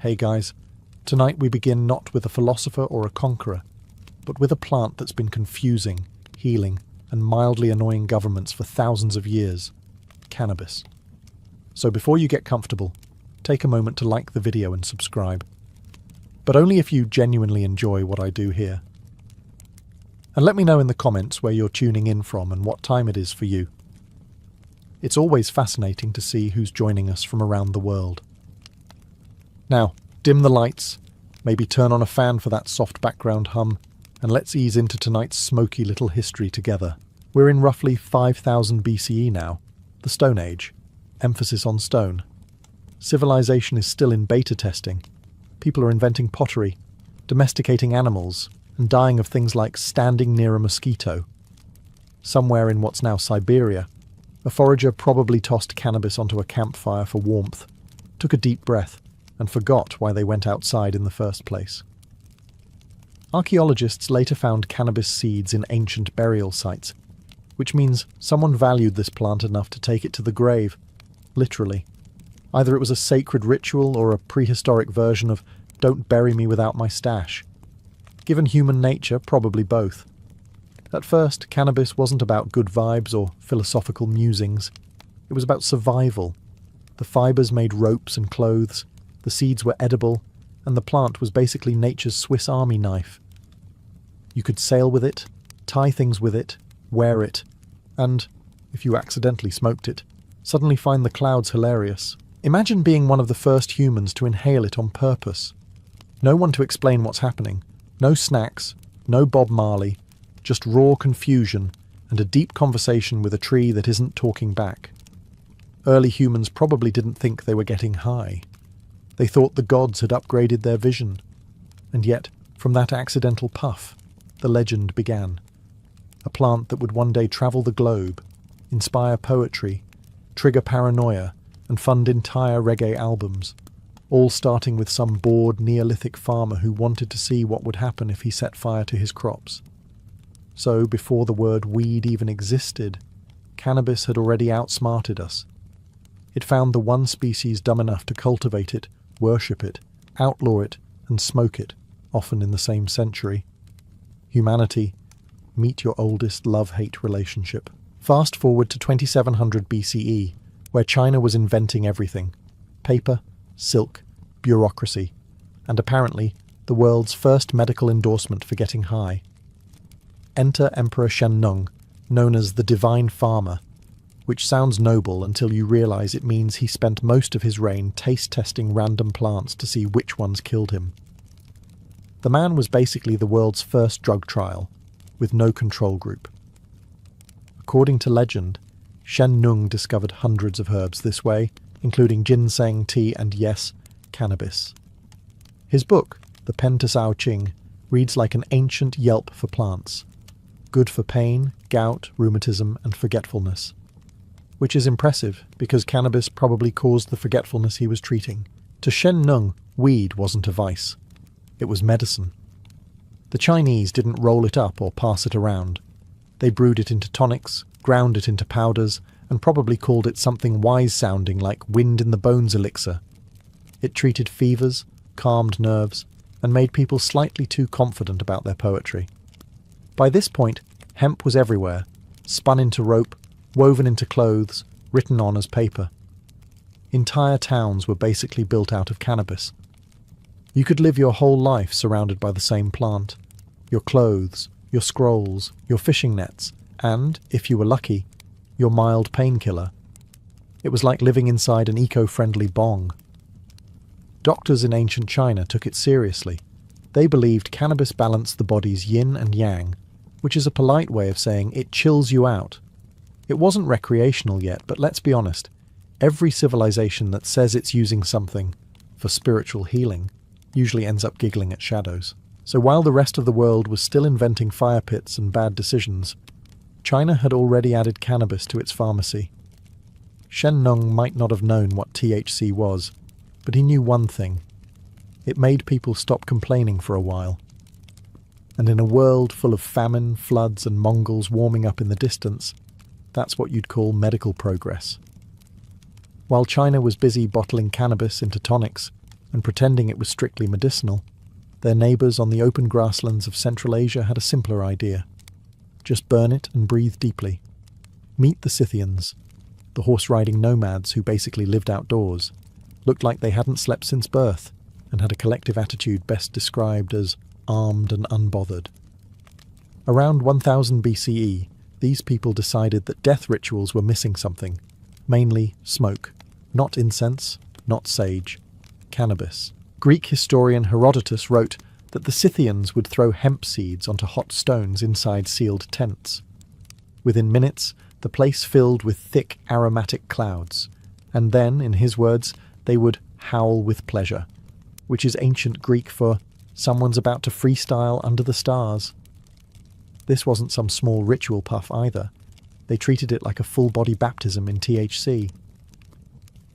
Hey guys, tonight we begin not with a philosopher or a conqueror, but with a plant that's been confusing, healing, and mildly annoying governments for thousands of years: cannabis. So before you get comfortable, take a moment to like the video and subscribe. But only if you genuinely enjoy what I do here. And let me know in the comments where you're tuning in from and what time it is for you. It's always fascinating to see who's joining us from around the world. Now, dim the lights, maybe turn on a fan for that soft background hum, and let's ease into tonight's smoky little history together. We're in roughly 5000 BCE now, the Stone Age, emphasis on stone. Civilization is still in beta testing. People are inventing pottery, domesticating animals, and dying of things like standing near a mosquito. Somewhere in what's now Siberia, a forager probably tossed cannabis onto a campfire for warmth, took a deep breath, and forgot why they went outside in the first place. Archaeologists later found cannabis seeds in ancient burial sites, which means someone valued this plant enough to take it to the grave, literally. Either it was a sacred ritual or a prehistoric version of "don't bury me without my stash." Given human nature, probably both. At first, cannabis wasn't about good vibes or philosophical musings. It was about survival. The fibers made ropes and clothes, the seeds were edible, and the plant was basically nature's Swiss Army knife. You could sail with it, tie things with it, wear it, and, if you accidentally smoked it, suddenly find the clouds hilarious. Imagine being one of the first humans to inhale it on purpose. No one to explain what's happening, no snacks, no Bob Marley, just raw confusion and a deep conversation with a tree that isn't talking back. Early humans probably didn't think they were getting high. They thought the gods had upgraded their vision. And yet, from that accidental puff, the legend began. A plant that would one day travel the globe, inspire poetry, trigger paranoia, and fund entire reggae albums, all starting with some bored Neolithic farmer who wanted to see what would happen if he set fire to his crops. So, before the word weed even existed, cannabis had already outsmarted us. It found the one species dumb enough to cultivate it, worship it, outlaw it, and smoke it, often in the same century. Humanity, meet your oldest love-hate relationship. Fast forward to 2700 BCE, where China was inventing everything: paper, silk, bureaucracy, and apparently the world's first medical endorsement for getting high. Enter Emperor Shennong, known as the Divine Farmer, which sounds noble until you realize it means he spent most of his reign taste-testing random plants to see which ones killed him. The man was basically the world's first drug trial, with no control group. According to legend, Shennong discovered hundreds of herbs this way, including ginseng, tea, and yes, cannabis. His book, The Pen to Sao Ching, reads like an ancient Yelp for plants. Good for pain, gout, rheumatism, and forgetfulness. Which is impressive, because cannabis probably caused the forgetfulness he was treating. To Shennong, weed wasn't a vice. It was medicine. The Chinese didn't roll it up or pass it around. They brewed it into tonics, ground it into powders, and probably called it something wise-sounding like wind in the bones elixir. It treated fevers, calmed nerves, and made people slightly too confident about their poetry. By this point, hemp was everywhere, spun into rope, woven into clothes, written on as paper. Entire towns were basically built out of cannabis. You could live your whole life surrounded by the same plant. Your clothes, your scrolls, your fishing nets, and, if you were lucky, your mild painkiller. It was like living inside an eco-friendly bong. Doctors in ancient China took it seriously. They believed cannabis balanced the body's yin and yang, which is a polite way of saying it chills you out. It wasn't recreational yet, but let's be honest, every civilization that says it's using something for spiritual healing usually ends up giggling at shadows. So while the rest of the world was still inventing fire pits and bad decisions, China had already added cannabis to its pharmacy. Shennong might not have known what THC was, but he knew one thing. It made people stop complaining for a while. And in a world full of famine, floods, and Mongols warming up in the distance, that's what you'd call medical progress. While China was busy bottling cannabis into tonics, and pretending it was strictly medicinal, their neighbours on the open grasslands of Central Asia had a simpler idea. Just burn it and breathe deeply. Meet the Scythians, the horse-riding nomads who basically lived outdoors, looked like they hadn't slept since birth, and had a collective attitude best described as armed and unbothered. Around 1000 BCE, these people decided that death rituals were missing something, mainly smoke, not incense, not sage, cannabis. Greek historian Herodotus wrote that the Scythians would throw hemp seeds onto hot stones inside sealed tents. Within minutes, the place filled with thick aromatic clouds, and then, in his words, they would howl with pleasure, which is ancient Greek for someone's about to freestyle under the stars. This wasn't some small ritual puff either. They treated it like a full-body baptism in THC.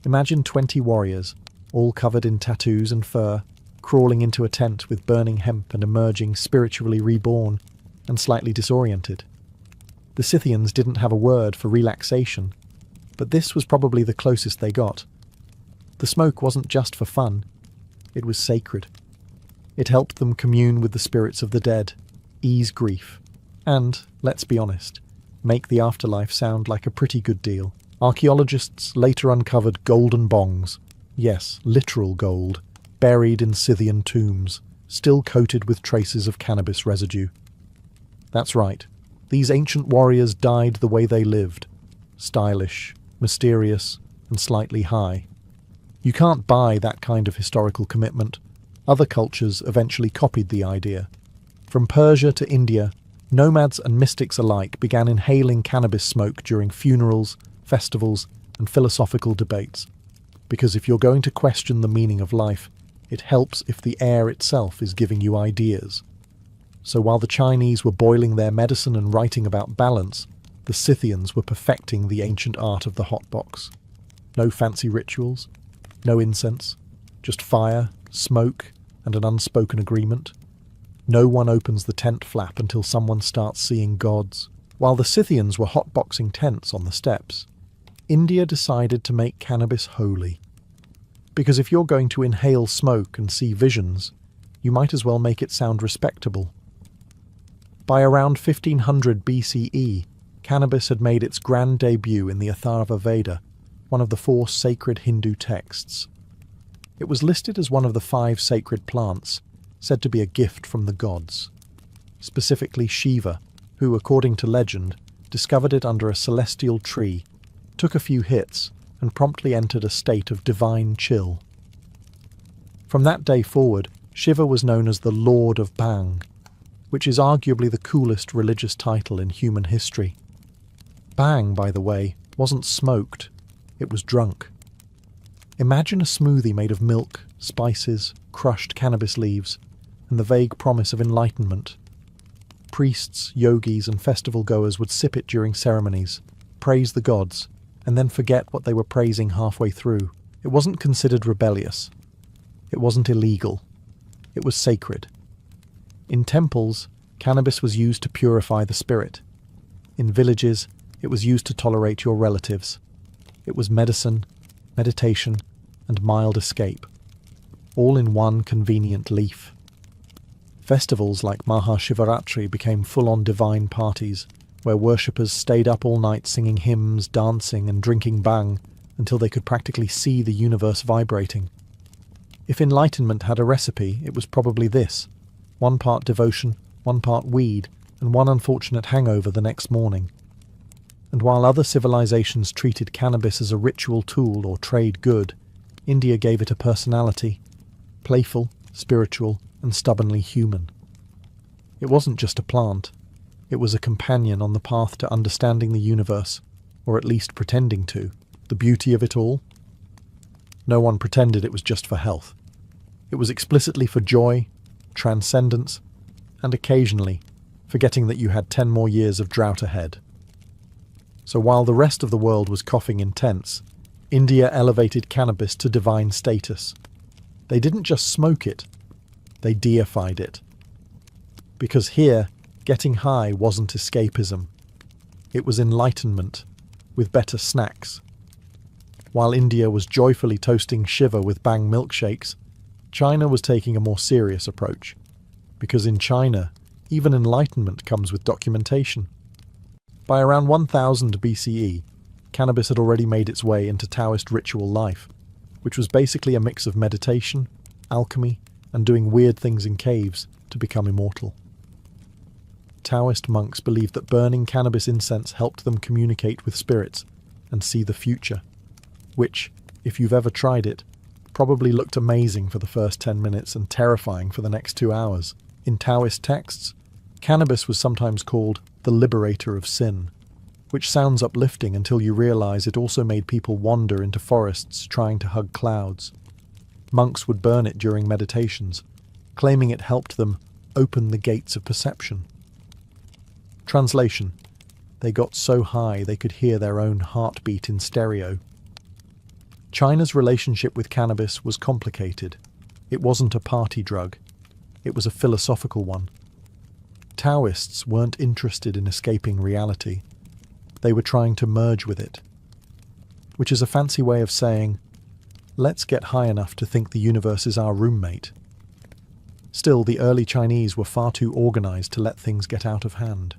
Imagine 20 warriors, all covered in tattoos and fur, crawling into a tent with burning hemp and emerging spiritually reborn and slightly disoriented. The Scythians didn't have a word for relaxation, but this was probably the closest they got. The smoke wasn't just for fun, it was sacred. It helped them commune with the spirits of the dead, ease grief, and, let's be honest, make the afterlife sound like a pretty good deal. Archaeologists later uncovered golden bongs, yes, literal gold, buried in Scythian tombs, still coated with traces of cannabis residue. That's right, these ancient warriors died the way they lived, stylish, mysterious, and slightly high. You can't buy that kind of historical commitment. Other cultures eventually copied the idea. From Persia to India, nomads and mystics alike began inhaling cannabis smoke during funerals, festivals, and philosophical debates. Because if you're going to question the meaning of life, it helps if the air itself is giving you ideas. So while the Chinese were boiling their medicine and writing about balance, the Scythians were perfecting the ancient art of the hot box. No fancy rituals, no incense, just fire, smoke, and an unspoken agreement. No one opens the tent flap until someone starts seeing gods. While the Scythians were hotboxing tents on the steppes, India decided to make cannabis holy. Because if you're going to inhale smoke and see visions, you might as well make it sound respectable. By around 1500 BCE, cannabis had made its grand debut in the Atharva Veda, one of the 4 sacred Hindu texts. It was listed as one of the 5 sacred plants, said to be a gift from the gods. Specifically Shiva, who, according to legend, discovered it under a celestial tree, took a few hits, and promptly entered a state of divine chill. From that day forward, Shiva was known as the Lord of Bhang, which is arguably the coolest religious title in human history. Bhang, by the way, wasn't smoked, it was drunk. Imagine a smoothie made of milk, spices, crushed cannabis leaves, and the vague promise of enlightenment. Priests, yogis, and festival-goers would sip it during ceremonies, praise the gods, and then forget what they were praising halfway through. It wasn't considered rebellious. It wasn't illegal. It was sacred. In temples, cannabis was used to purify the spirit. In villages, it was used to tolerate your relatives. It was medicine, meditation, and mild escape, all in one convenient leaf. Festivals like Mahashivaratri became full-on divine parties, where worshippers stayed up all night singing hymns, dancing, and drinking bhang until they could practically see the universe vibrating. If enlightenment had a recipe, it was probably this: 1 part devotion, 1 part weed, and 1 unfortunate hangover the next morning. And while other civilizations treated cannabis as a ritual tool or trade good, India gave it a personality, playful, spiritual, and stubbornly human. It wasn't just a plant. It was a companion on the path to understanding the universe, or at least pretending to. The beauty of it all? No one pretended it was just for health. It was explicitly for joy, transcendence, and occasionally, forgetting that you had 10 more years of drought ahead. So while the rest of the world was coughing in tents, India elevated cannabis to divine status. They didn't just smoke it, they deified it. Because here, getting high wasn't escapism. It was enlightenment, with better snacks. While India was joyfully toasting Shiva with bhang milkshakes, China was taking a more serious approach, because in China, even enlightenment comes with documentation. By around 1000 BCE, cannabis had already made its way into Taoist ritual life, which was basically a mix of meditation, alchemy, and doing weird things in caves to become immortal. Taoist monks believed that burning cannabis incense helped them communicate with spirits and see the future, which, if you've ever tried it, probably looked amazing for the first 10 minutes and terrifying for the next 2 hours. In Taoist texts, cannabis was sometimes called the liberator of sin, which sounds uplifting until you realize it also made people wander into forests trying to hug clouds. Monks would burn it during meditations, claiming it helped them open the gates of perception. Translation: they got so high they could hear their own heartbeat in stereo. China's relationship with cannabis was complicated. It wasn't a party drug. It was a philosophical one. Taoists weren't interested in escaping reality. They were trying to merge with it, which is a fancy way of saying, let's get high enough to think the universe is our roommate. Still, the early Chinese were far too organized to let things get out of hand.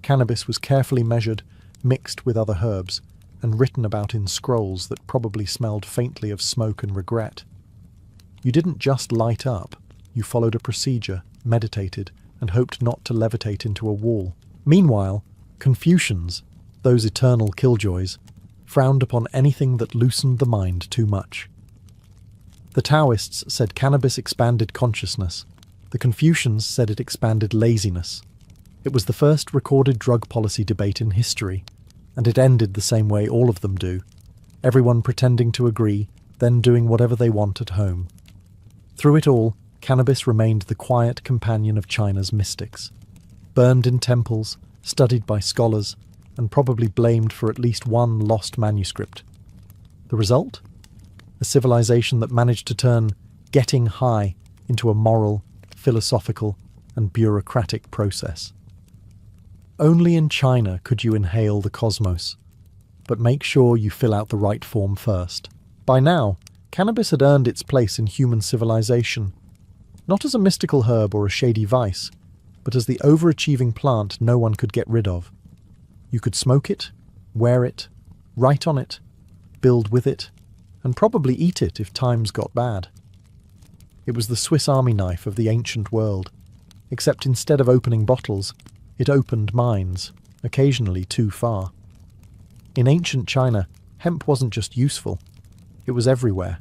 Cannabis was carefully measured, mixed with other herbs, and written about in scrolls that probably smelled faintly of smoke and regret. You didn't just light up, you followed a procedure, meditated, and hoped not to levitate into a wall. Meanwhile, Confucians, those eternal killjoys, frowned upon anything that loosened the mind too much. The Taoists said cannabis expanded consciousness. The Confucians said it expanded laziness. It was the first recorded drug policy debate in history, and it ended the same way all of them do, everyone pretending to agree, then doing whatever they want at home. Through it all, cannabis remained the quiet companion of China's mystics, burned in temples, studied by scholars, and probably blamed for at least one lost manuscript. The result? A civilization that managed to turn getting high into a moral, philosophical, and bureaucratic process. Only in China could you inhale the cosmos, but make sure you fill out the right form first. By now, cannabis had earned its place in human civilization, not as a mystical herb or a shady vice, but as the overachieving plant no one could get rid of. You could smoke it, wear it, write on it, build with it, and probably eat it if times got bad. It was the Swiss Army knife of the ancient world, except instead of opening bottles, it opened minds, occasionally too far. In ancient China, hemp wasn't just useful, it was everywhere.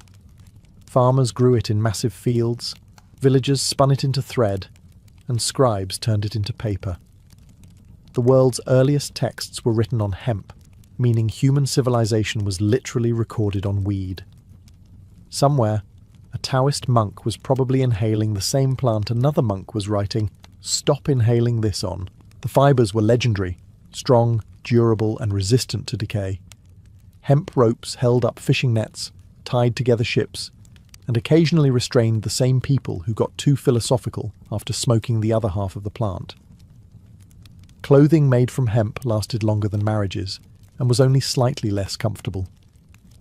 Farmers grew it in massive fields, villagers spun it into thread, and scribes turned it into paper. The world's earliest texts were written on hemp, meaning human civilization was literally recorded on weed. Somewhere, a Taoist monk was probably inhaling the same plant another monk was writing, "Stop inhaling this" on. The fibers were legendary, strong, durable, and resistant to decay. Hemp ropes held up fishing nets, tied together ships, and occasionally restrained the same people who got too philosophical after smoking the other half of the plant. Clothing made from hemp lasted longer than marriages, and was only slightly less comfortable.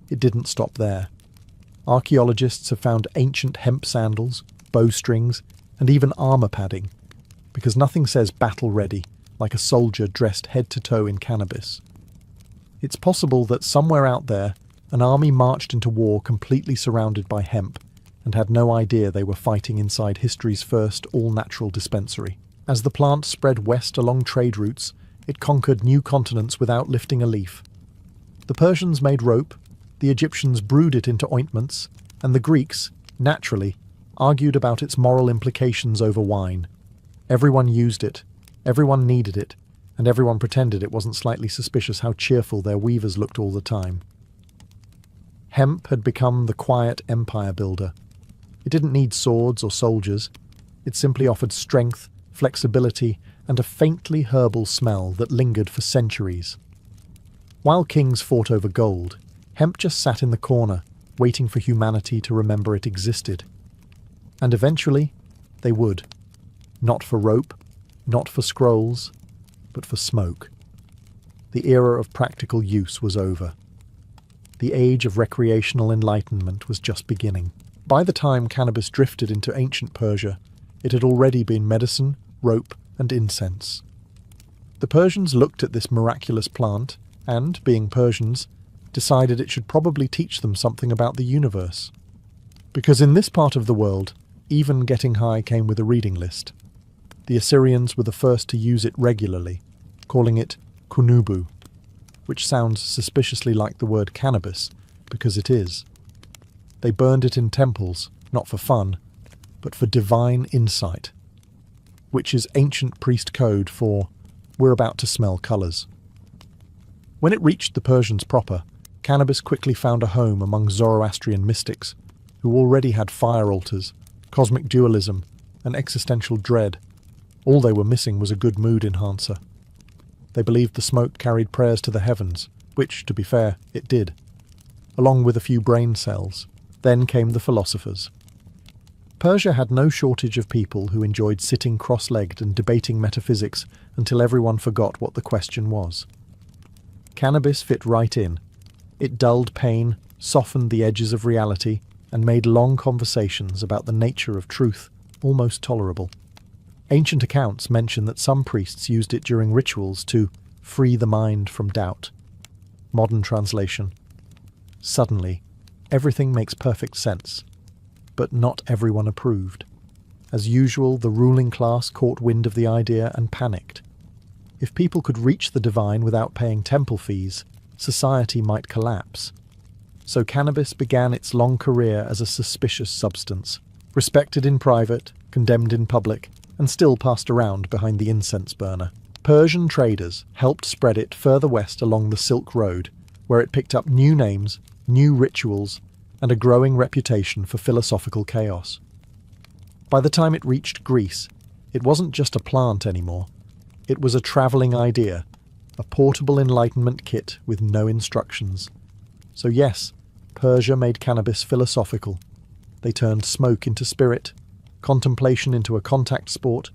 It didn't stop there. Archaeologists have found ancient hemp sandals, bowstrings, and even armor padding, because nothing says battle-ready like a soldier dressed head to toe in cannabis. It's possible that somewhere out there, an army marched into war completely surrounded by hemp, and had no idea they were fighting inside history's first all-natural dispensary. As the plant spread west along trade routes, it conquered new continents without lifting a leaf. The Persians made rope, the Egyptians brewed it into ointments, and the Greeks, naturally, argued about its moral implications over wine. Everyone used it, everyone needed it, and everyone pretended it wasn't slightly suspicious how cheerful their weavers looked all the time. Hemp had become the quiet empire builder. It didn't need swords or soldiers. It simply offered strength, flexibility, and a faintly herbal smell that lingered for centuries. While kings fought over gold, hemp just sat in the corner, waiting for humanity to remember it existed. And eventually, they would. Not for rope, not for scrolls, but for smoke. The era of practical use was over. The age of recreational enlightenment was just beginning. By the time cannabis drifted into ancient Persia, it had already been medicine, rope, and incense. The Persians looked at this miraculous plant and, being Persians, decided it should probably teach them something about the universe. Because in this part of the world, even getting high came with a reading list. The Assyrians were the first to use it regularly, calling it kunubu, which sounds suspiciously like the word cannabis, because it is. They burned it in temples, not for fun, but for divine insight, which is ancient priest code for "we're about to smell colours." When it reached the Persians proper, cannabis quickly found a home among Zoroastrian mystics, who already had fire altars, cosmic dualism, and existential dread. All they were missing was a good mood enhancer. They believed the smoke carried prayers to the heavens, which, to be fair, it did, along with a few brain cells. Then came the philosophers. Persia had no shortage of people who enjoyed sitting cross-legged and debating metaphysics until everyone forgot what the question was. Cannabis fit right in. It dulled pain, softened the edges of reality, and made long conversations about the nature of truth almost tolerable. Ancient accounts mention that some priests used it during rituals to free the mind from doubt. Modern translation: suddenly, everything makes perfect sense, but not everyone approved. As usual, the ruling class caught wind of the idea and panicked. If people could reach the divine without paying temple fees, society might collapse. So cannabis began its long career as a suspicious substance, respected in private, condemned in public, and still passed around behind the incense burner. Persian traders helped spread it further west along the Silk Road, where it picked up new names, new rituals, and a growing reputation for philosophical chaos. By the time it reached Greece, it wasn't just a plant anymore. It was a travelling idea, a portable enlightenment kit with no instructions. So yes, Persia made cannabis philosophical. They turned smoke into spirit, contemplation into a contact sport,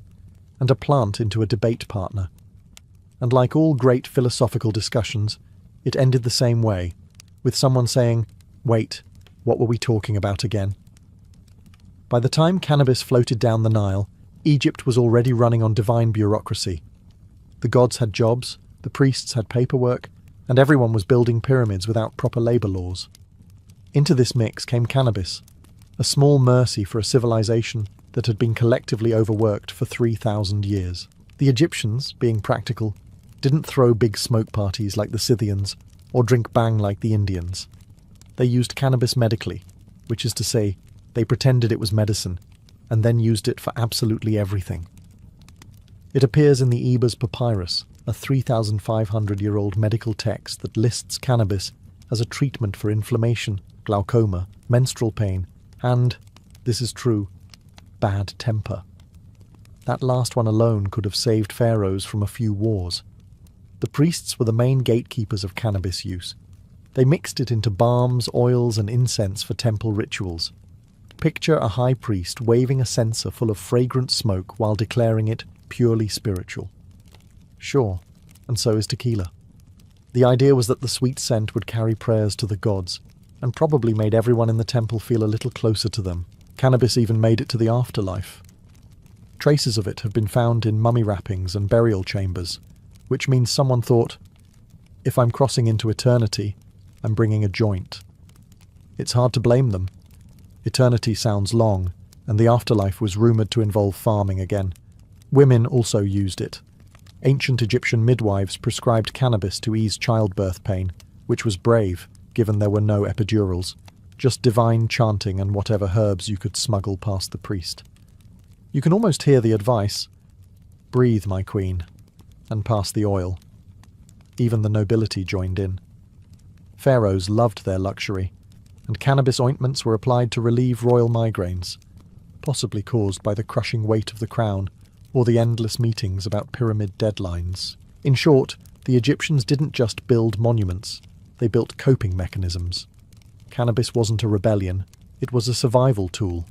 and a plant into a debate partner. And like all great philosophical discussions, it ended the same way, with someone saying, "Wait, what were we talking about again?" By the time cannabis floated down the Nile, Egypt was already running on divine bureaucracy. The gods had jobs, the priests had paperwork, and everyone was building pyramids without proper labour laws. Into this mix came cannabis, a small mercy for a civilization that had been collectively overworked for 3,000 years. The Egyptians, being practical, didn't throw big smoke parties like the Scythians, or drink bang like the Indians. They used cannabis medically, which is to say, they pretended it was medicine, and then used it for absolutely everything. It appears in the Ebers Papyrus, a 3,500-year-old medical text that lists cannabis as a treatment for inflammation, glaucoma, menstrual pain, and, this is true, bad temper. That last one alone could have saved pharaohs from a few wars. The priests were the main gatekeepers of cannabis use. They mixed it into balms, oils, and incense for temple rituals. Picture a high priest waving a censer full of fragrant smoke while declaring it purely spiritual. Sure, and so is tequila. The idea was that the sweet scent would carry prayers to the gods, and probably made everyone in the temple feel a little closer to them. Cannabis even made it to the afterlife. Traces of it have been found in mummy wrappings and burial chambers, which means someone thought, if I'm crossing into eternity, I'm bringing a joint. It's hard to blame them. Eternity sounds long, and the afterlife was rumoured to involve farming again. Women also used it. Ancient Egyptian midwives prescribed cannabis to ease childbirth pain, which was brave, given there were no epidurals, just divine chanting and whatever herbs you could smuggle past the priest. You can almost hear the advice, "Breathe, my queen," and pass the oil. Even the nobility joined in. Pharaohs loved their luxury, and cannabis ointments were applied to relieve royal migraines, possibly caused by the crushing weight of the crown or the endless meetings about pyramid deadlines. In short, the Egyptians didn't just build monuments, they built coping mechanisms. Cannabis wasn't a rebellion, it was a survival tool.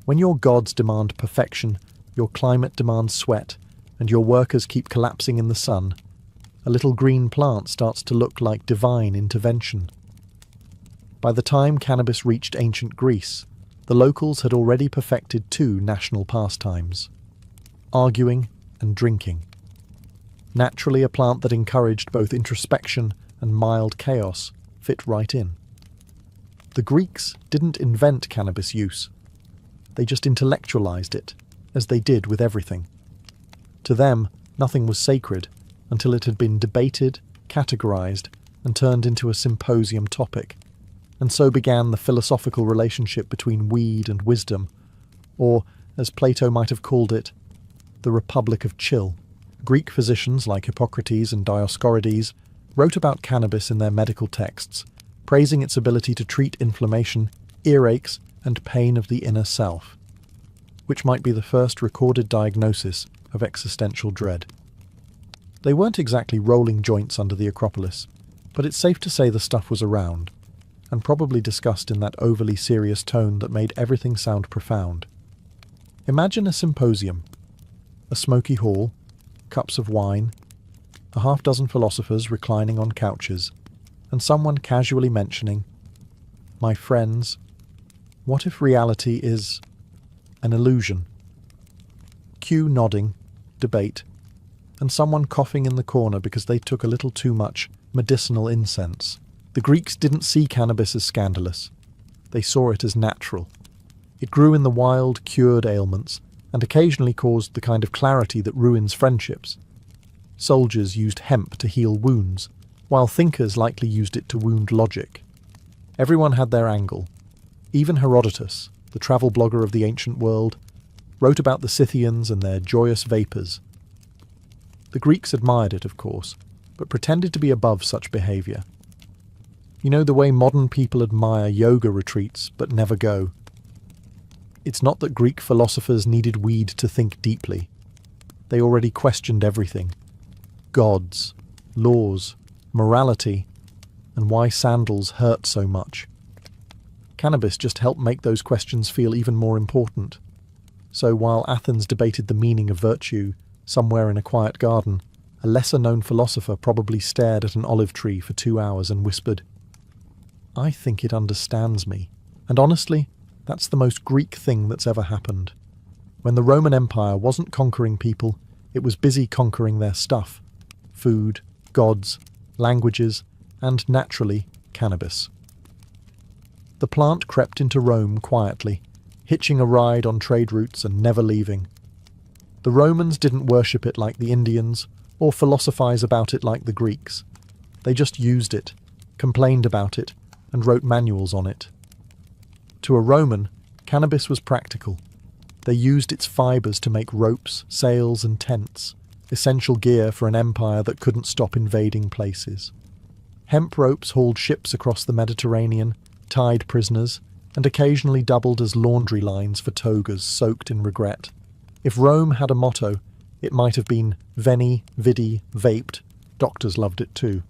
When your gods demand perfection, your climate demands sweat, and your workers keep collapsing in the sun, a little green plant starts to look like divine intervention. By the time cannabis reached ancient Greece, the locals had already perfected two national pastimes: arguing and drinking. Naturally, a plant that encouraged both introspection and mild chaos fit right in. The Greeks didn't invent cannabis use. They just intellectualized it, as they did with everything. To them, nothing was sacred until it had been debated, categorized, and turned into a symposium topic. And so began the philosophical relationship between weed and wisdom, or, as Plato might have called it, the Republic of Chill. Greek physicians like Hippocrates and Dioscorides wrote about cannabis in their medical texts, praising its ability to treat inflammation, earaches, and pain of the inner self, which might be the first recorded diagnosis of existential dread. They weren't exactly rolling joints under the Acropolis, but it's safe to say the stuff was around, and probably discussed in that overly serious tone that made everything sound profound. Imagine a symposium, a smoky hall, cups of wine, a half-dozen philosophers reclining on couches, and someone casually mentioning, "My friends, what if reality is an illusion?" Cue nodding, debate, and someone coughing in the corner because they took a little too much medicinal incense. The Greeks didn't see cannabis as scandalous. They saw it as natural. It grew in the wild, cured ailments, and occasionally caused the kind of clarity that ruins friendships. Soldiers used hemp to heal wounds, while thinkers likely used it to wound logic. Everyone had their angle. Even Herodotus, the travel blogger of the ancient world, wrote about the Scythians and their joyous vapours. The Greeks admired it, of course, but pretended to be above such behaviour. You know the way modern people admire yoga retreats but never go. It's not that Greek philosophers needed weed to think deeply. They already questioned everything: gods, laws, morality, and why sandals hurt so much. Cannabis just helped make those questions feel even more important. So while Athens debated the meaning of virtue somewhere in a quiet garden, a lesser-known philosopher probably stared at an olive tree for 2 hours and whispered, "I think it understands me." And honestly, that's the most Greek thing that's ever happened. When the Roman Empire wasn't conquering people, it was busy conquering their stuff: food, gods, languages, and naturally, cannabis. The plant crept into Rome quietly, hitching a ride on trade routes and never leaving. The Romans didn't worship it like the Indians, or philosophize about it like the Greeks. They just used it, complained about it, and wrote manuals on it. To a Roman, cannabis was practical. They used its fibers to make ropes, sails, and tents, essential gear for an empire that couldn't stop invading places. Hemp ropes hauled ships across the Mediterranean, tied prisoners, and occasionally doubled as laundry lines for togas soaked in regret. If Rome had a motto, it might have been Veni, Vidi, Vaped. Doctors loved it too.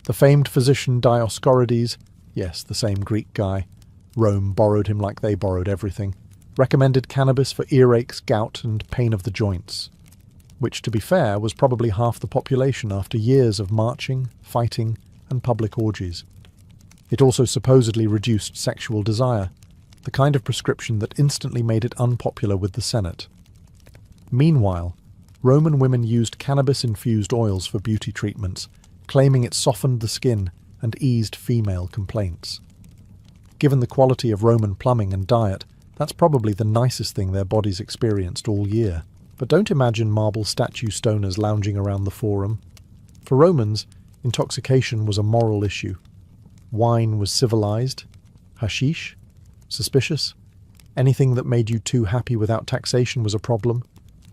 The famed physician Dioscorides, yes, the same Greek guy, Rome borrowed him like they borrowed everything, recommended cannabis for earaches, gout, and pain of the joints, which, to be fair, was probably half the population after years of marching, fighting, and public orgies. It also supposedly reduced sexual desire, the kind of prescription that instantly made it unpopular with the Senate. Meanwhile, Roman women used cannabis-infused oils for beauty treatments, claiming it softened the skin and eased female complaints. Given the quality of Roman plumbing and diet, that's probably the nicest thing their bodies experienced all year. But don't imagine marble statue stoners lounging around the forum. For Romans, intoxication was a moral issue. Wine was civilized. Hashish? Suspicious. Anything that made you too happy without taxation was a problem.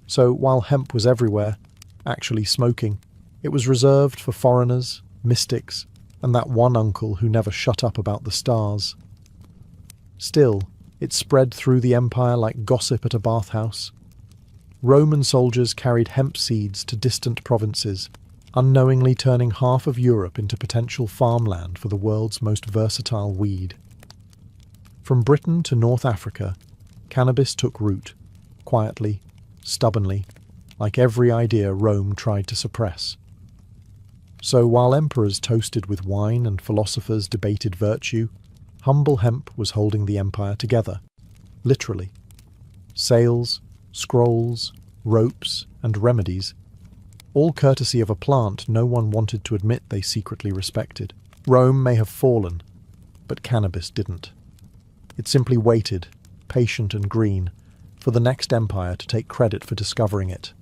So while hemp was everywhere, actually smoking, it was reserved for foreigners, mystics, and that one uncle who never shut up about the stars. Still, it spread through the empire like gossip at a bathhouse. Roman soldiers carried hemp seeds to distant provinces, unknowingly turning half of Europe into potential farmland for the world's most versatile weed. From Britain to North Africa, cannabis took root, quietly, stubbornly, like every idea Rome tried to suppress. So while emperors toasted with wine and philosophers debated virtue, humble hemp was holding the empire together. literally. Sails, scrolls, ropes, and remedies, all courtesy of a plant no one wanted to admit they secretly respected. Rome may have fallen, but cannabis didn't. It simply waited, patient and green, for the next empire to take credit for discovering it.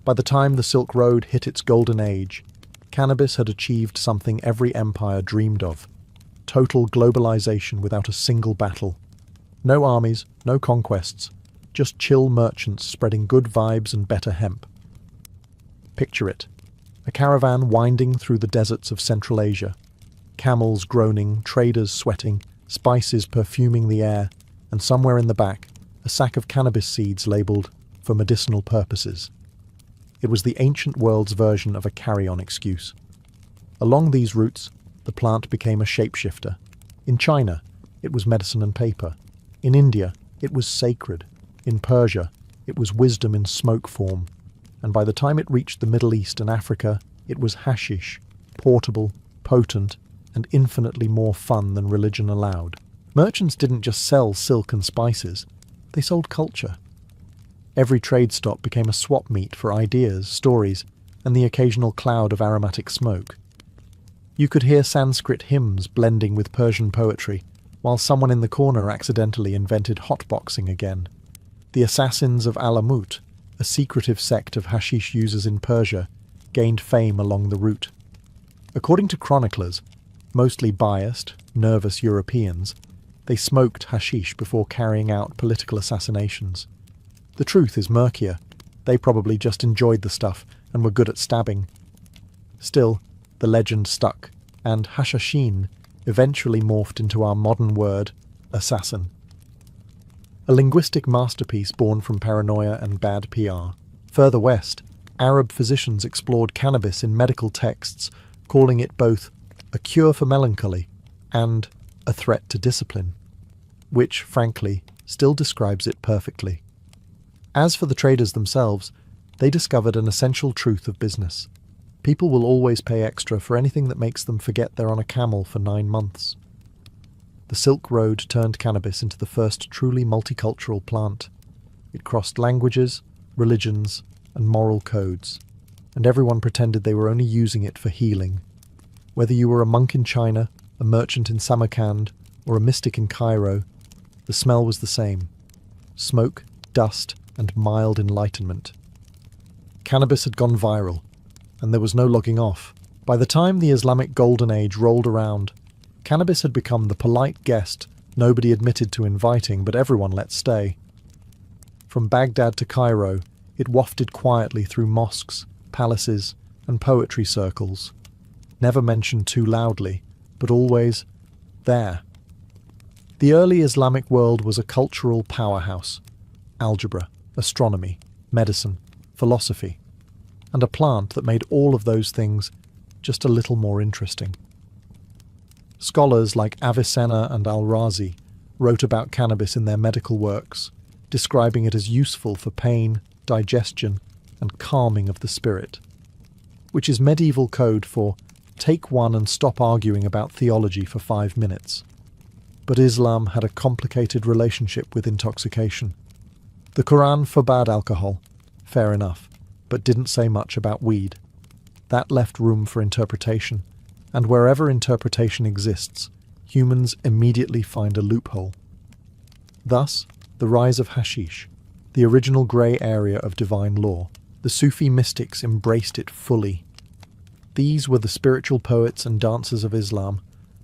By the time the Silk Road hit its golden age, cannabis had achieved something every empire dreamed of: total globalization without a single battle. No armies, no conquests, just chill merchants spreading good vibes and better hemp. Picture it: a caravan winding through the deserts of Central Asia, camels groaning, traders sweating, spices perfuming the air, and somewhere in the back, a sack of cannabis seeds labelled "for medicinal purposes." It was the ancient world's version of a carry-on excuse. Along these routes, the plant became a shapeshifter. In China, it was medicine and paper. In India, it was sacred. In Persia, it was wisdom in smoke form. And by the time it reached the Middle East and Africa, it was hashish, portable, potent, and infinitely more fun than religion allowed. Merchants didn't just sell silk and spices, they sold culture. Every trade stop became a swap meet for ideas, stories, and the occasional cloud of aromatic smoke. You could hear Sanskrit hymns blending with Persian poetry, while someone in the corner accidentally invented hotboxing again. The assassins of Alamut, a secretive sect of hashish users in Persia, gained fame along the route. According to chroniclers, mostly biased, nervous Europeans, they smoked hashish before carrying out political assassinations. The truth is murkier. They probably just enjoyed the stuff and were good at stabbing. Still, the legend stuck, and hashashin eventually morphed into our modern word, assassin. A linguistic masterpiece born from paranoia and bad PR. Further west, Arab physicians explored cannabis in medical texts, calling it both a cure for melancholy and a threat to discipline, which, frankly, still describes it perfectly. As for the traders themselves, they discovered an essential truth of business. People will always pay extra for anything that makes them forget they're on a camel for 9 months. The Silk Road turned cannabis into the first truly multicultural plant. It crossed languages, religions, and moral codes, and everyone pretended they were only using it for healing. Whether you were a monk in China, a merchant in Samarkand, or a mystic in Cairo, the smell was the same: smoke, dust, and mild enlightenment. Cannabis had gone viral, and there was no logging off. By the time the Islamic Golden Age rolled around, cannabis had become the polite guest nobody admitted to inviting, but everyone let stay. From Baghdad to Cairo, it wafted quietly through mosques, palaces, and poetry circles, never mentioned too loudly, but always there. The early Islamic world was a cultural powerhouse: algebra, astronomy, medicine, philosophy, and a plant that made all of those things just a little more interesting. Scholars like Avicenna and Al-Razi wrote about cannabis in their medical works, describing it as useful for pain, digestion, and calming of the spirit, which is medieval code for take one and stop arguing about theology for 5 minutes. But Islam had a complicated relationship with intoxication. The Quran forbade alcohol, fair enough, but didn't say much about weed. That left room for interpretation, and wherever interpretation exists, humans immediately find a loophole. Thus, the rise of hashish, the original grey area of divine law. The Sufi mystics embraced it fully. These were the spiritual poets and dancers of Islam,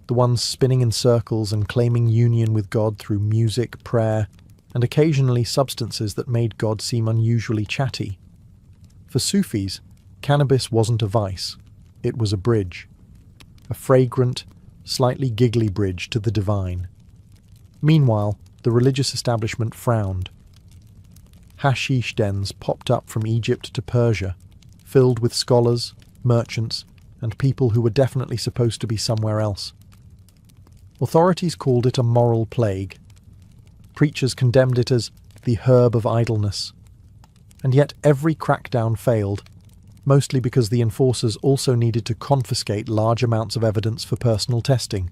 the ones spinning in circles and claiming union with God through music, prayer, and occasionally substances that made God seem unusually chatty. For Sufis, cannabis wasn't a vice, it was a bridge. A fragrant, slightly giggly bridge to the divine. Meanwhile, the religious establishment frowned. Hashish dens popped up from Egypt to Persia, filled with scholars, merchants, and people who were definitely supposed to be somewhere else. Authorities called it a moral plague. Preachers condemned it as the herb of idleness. And yet every crackdown failed, mostly because the enforcers also needed to confiscate large amounts of evidence for personal testing.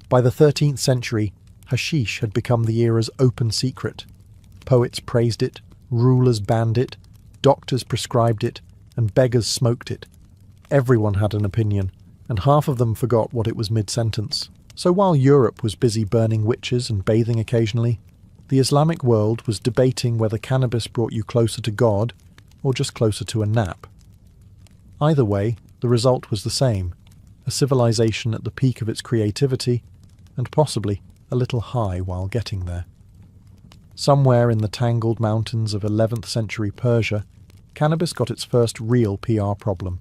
By the 13th century, Hashish had become the era's open secret. Poets praised it, rulers banned it, doctors prescribed it, and beggars smoked it. Everyone had an opinion, and half of them forgot what it was mid-sentence. So while Europe was busy burning witches and bathing occasionally, the Islamic world was debating whether cannabis brought you closer to God or just closer to a nap. Either way, the result was the same, a civilization at the peak of its creativity, and possibly a little high while getting there. Somewhere in the tangled mountains of 11th century Persia, cannabis got its first real PR problem.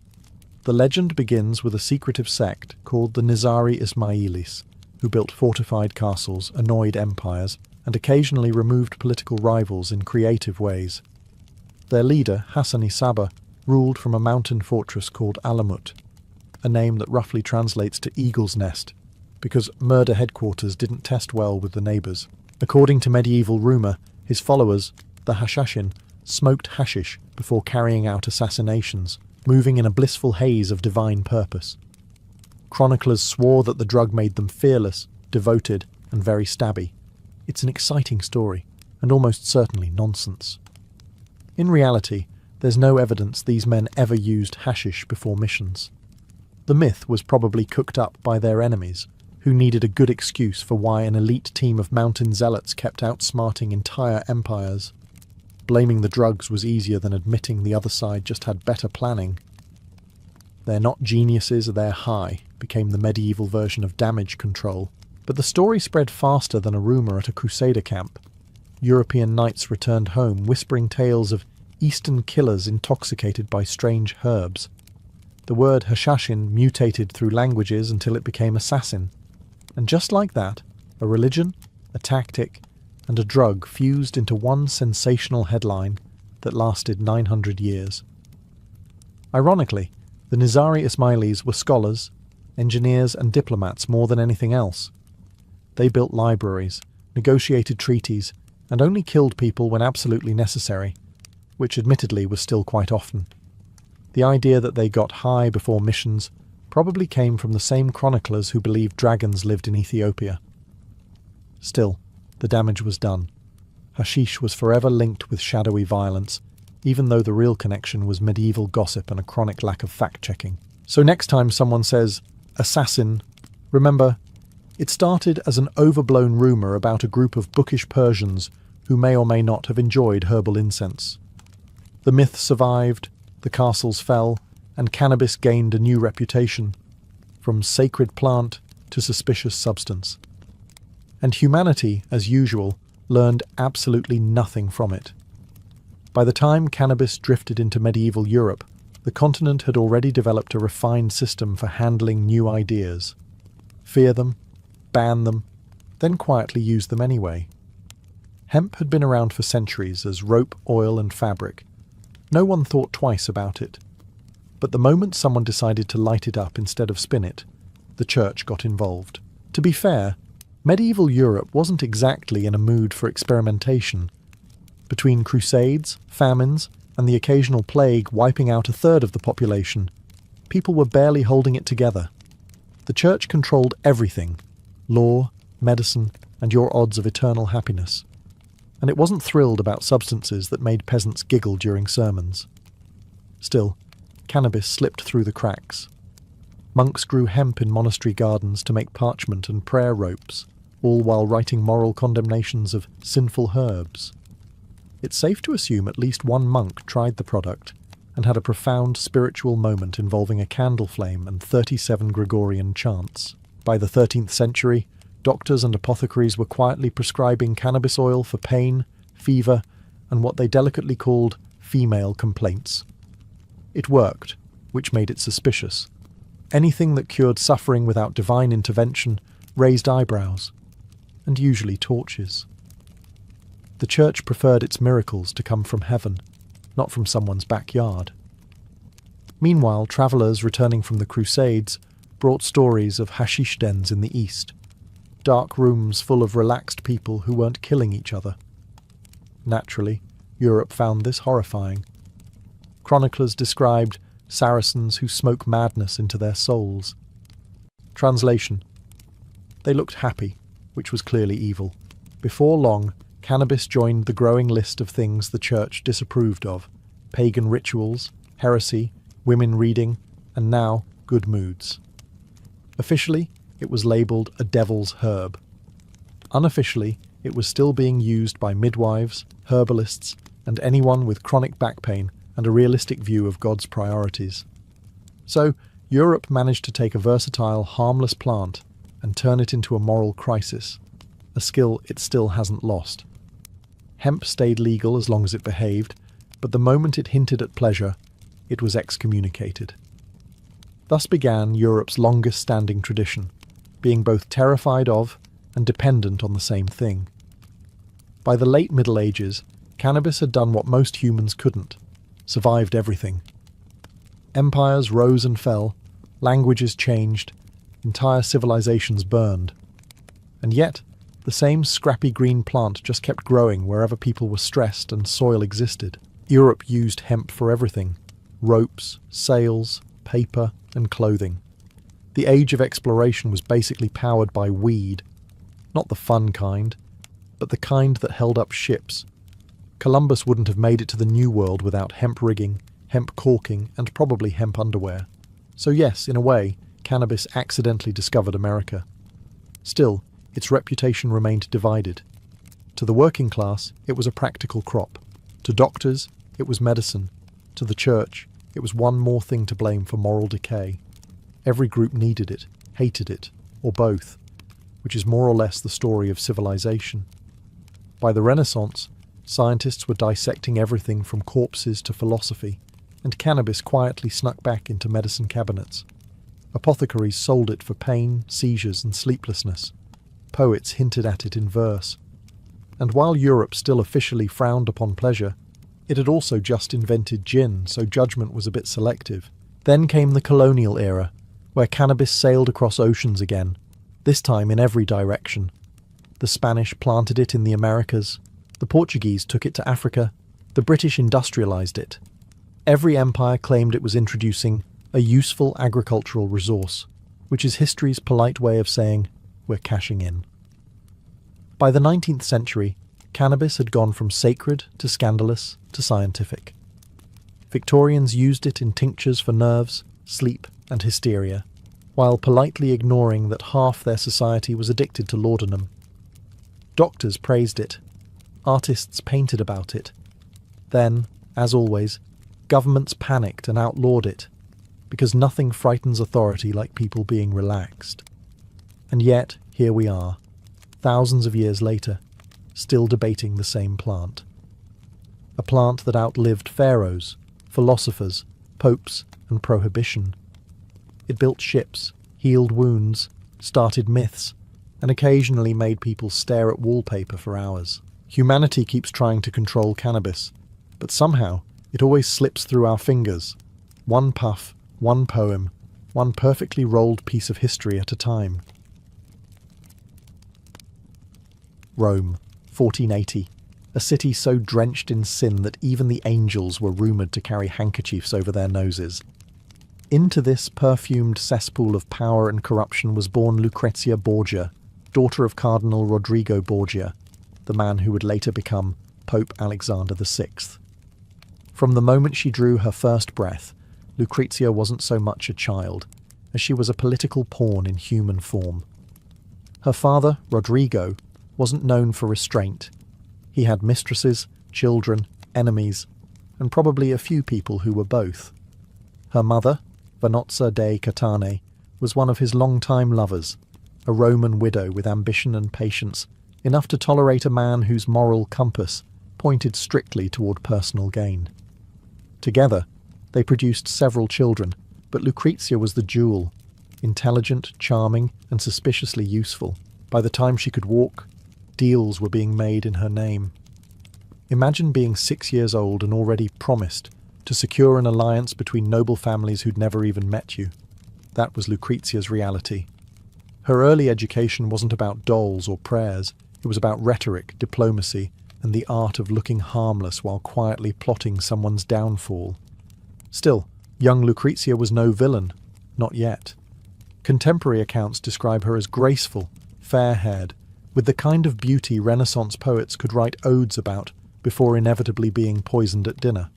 The legend begins with a secretive sect called the Nizari Ismailis, who built fortified castles, annoyed empires, and occasionally removed political rivals in creative ways. Their leader, Hassani Saba, ruled from a mountain fortress called Alamut, a name that roughly translates to Eagle's Nest, because murder headquarters didn't test well with the neighbours. According to medieval rumour, his followers, the Hashashin, smoked hashish before carrying out assassinations, moving in a blissful haze of divine purpose. Chroniclers swore that the drug made them fearless, devoted, and very stabby. It's an exciting story, and almost certainly nonsense. In reality, there's no evidence these men ever used hashish before missions. The myth was probably cooked up by their enemies, who needed a good excuse for why an elite team of mountain zealots kept outsmarting entire empires. Blaming the drugs was easier than admitting the other side just had better planning. "They're not geniuses, they're high" became the medieval version of damage control, but the story spread faster than a rumour at a crusader camp. European knights returned home whispering tales of Eastern killers intoxicated by strange herbs. The word Hashashin mutated through languages until it became assassin. And just like that, a religion, a tactic, and a drug fused into one sensational headline that lasted 900 years. Ironically, the Nizari Ismailis were scholars, engineers and diplomats more than anything else. They built libraries, negotiated treaties, and only killed people when absolutely necessary, which admittedly was still quite often. The idea that they got high before missions probably came from the same chroniclers who believed dragons lived in Ethiopia. Still, the damage was done. Hashish was forever linked with shadowy violence, even though the real connection was medieval gossip and a chronic lack of fact-checking. So next time someone says, "assassin," remember, it started as an overblown rumour about a group of bookish Persians who may or may not have enjoyed herbal incense. The myth survived, the castles fell, and cannabis gained a new reputation, from sacred plant to suspicious substance. And humanity, as usual, learned absolutely nothing from it. By the time cannabis drifted into medieval Europe, the continent had already developed a refined system for handling new ideas. Fear them, ban them, then quietly use them anyway. Hemp had been around for centuries as rope, oil, and fabric. No one thought twice about it. But the moment someone decided to light it up instead of spin it, the church got involved. To be fair, medieval Europe wasn't exactly in a mood for experimentation. Between crusades, famines, and the occasional plague wiping out a third of the population, people were barely holding it together. The church controlled everything: law, medicine, and your odds of eternal happiness. And it wasn't thrilled about substances that made peasants giggle during sermons. Still, cannabis slipped through the cracks. Monks grew hemp in monastery gardens to make parchment and prayer ropes, all while writing moral condemnations of sinful herbs. It's safe to assume at least one monk tried the product and had a profound spiritual moment involving a candle flame and 37 Gregorian chants. By the 13th century, doctors and apothecaries were quietly prescribing cannabis oil for pain, fever, and what they delicately called female complaints. It worked, which made it suspicious. Anything that cured suffering without divine intervention raised eyebrows, and usually torches. The church preferred its miracles to come from heaven, not from someone's backyard. Meanwhile, travellers returning from the Crusades brought stories of hashish dens in the east, dark rooms full of relaxed people who weren't killing each other. Naturally, Europe found this horrifying. Chroniclers described Saracens who smoke madness into their souls. Translation: they looked happy, which was clearly evil. Before long, cannabis joined the growing list of things the church disapproved of: pagan rituals, heresy, women reading, and now good moods. Officially, it was labelled a devil's herb. Unofficially, it was still being used by midwives, herbalists, and anyone with chronic back pain and a realistic view of God's priorities. So, Europe managed to take a versatile, harmless plant and turn it into a moral crisis, a skill it still hasn't lost. Hemp stayed legal as long as it behaved, but the moment it hinted at pleasure, it was excommunicated. Thus began Europe's longest-standing tradition, being both terrified of and dependent on the same thing. By the late Middle Ages, cannabis had done what most humans couldn't: survived everything. Empires rose and fell, languages changed, entire civilizations burned. And yet, the same scrappy green plant just kept growing wherever people were stressed and soil existed. Europe used hemp for everything: ropes, sails, paper, and clothing. The age of exploration was basically powered by weed, not the fun kind, but the kind that held up ships. Columbus wouldn't have made it to the New World without hemp rigging, hemp caulking, and probably hemp underwear. So yes, in a way, cannabis accidentally discovered America. Still, its reputation remained divided. To the working class, it was a practical crop. To doctors, it was medicine. To the church, it was one more thing to blame for moral decay. Every group needed it, hated it, or both, which is more or less the story of civilization. By the Renaissance, scientists were dissecting everything from corpses to philosophy, and cannabis quietly snuck back into medicine cabinets. Apothecaries sold it for pain, seizures, and sleeplessness. Poets hinted at it in verse. And while Europe still officially frowned upon pleasure, it had also just invented gin, so judgment was a bit selective. Then came the colonial era, where cannabis sailed across oceans again, this time in every direction. The Spanish planted it in the Americas, the Portuguese took it to Africa, the British industrialized it. Every empire claimed it was introducing a useful agricultural resource, which is history's polite way of saying, we're cashing in. By the 19th century, cannabis had gone from sacred to scandalous to scientific. Victorians used it in tinctures for nerves, sleep, and hysteria, while politely ignoring that half their society was addicted to laudanum. Doctors praised it. Artists painted about it. Then, as always, governments panicked and outlawed it, because nothing frightens authority like people being relaxed. And yet, here we are, thousands of years later, still debating the same plant. A plant that outlived pharaohs, philosophers, popes, and prohibition. It built ships, healed wounds, started myths, and occasionally made people stare at wallpaper for hours. Humanity keeps trying to control cannabis, but somehow it always slips through our fingers. One puff, one poem, one perfectly rolled piece of history at a time. Rome, 1480. A city so drenched in sin that even the angels were rumoured to carry handkerchiefs over their noses. Into this perfumed cesspool of power and corruption was born Lucrezia Borgia, daughter of Cardinal Rodrigo Borgia, the man who would later become Pope Alexander VI. From the moment she drew her first breath, Lucrezia wasn't so much a child, as she was a political pawn in human form. Her father, Rodrigo, wasn't known for restraint. He had mistresses, children, enemies, and probably a few people who were both. Her mother, Vanozza dei Catane, was one of his long-time lovers, a Roman widow with ambition and patience, enough to tolerate a man whose moral compass pointed strictly toward personal gain. Together, they produced several children, but Lucrezia was the jewel, intelligent, charming, and suspiciously useful. By the time she could walk, deals were being made in her name. Imagine being 6 years old and already promised to secure an alliance between noble families who'd never even met you. That was Lucrezia's reality. Her early education wasn't about dolls or prayers. It was about rhetoric, diplomacy, and the art of looking harmless while quietly plotting someone's downfall. Still, young Lucrezia was no villain. Not yet. Contemporary accounts describe her as graceful, fair-haired, with the kind of beauty Renaissance poets could write odes about before inevitably being poisoned at dinner.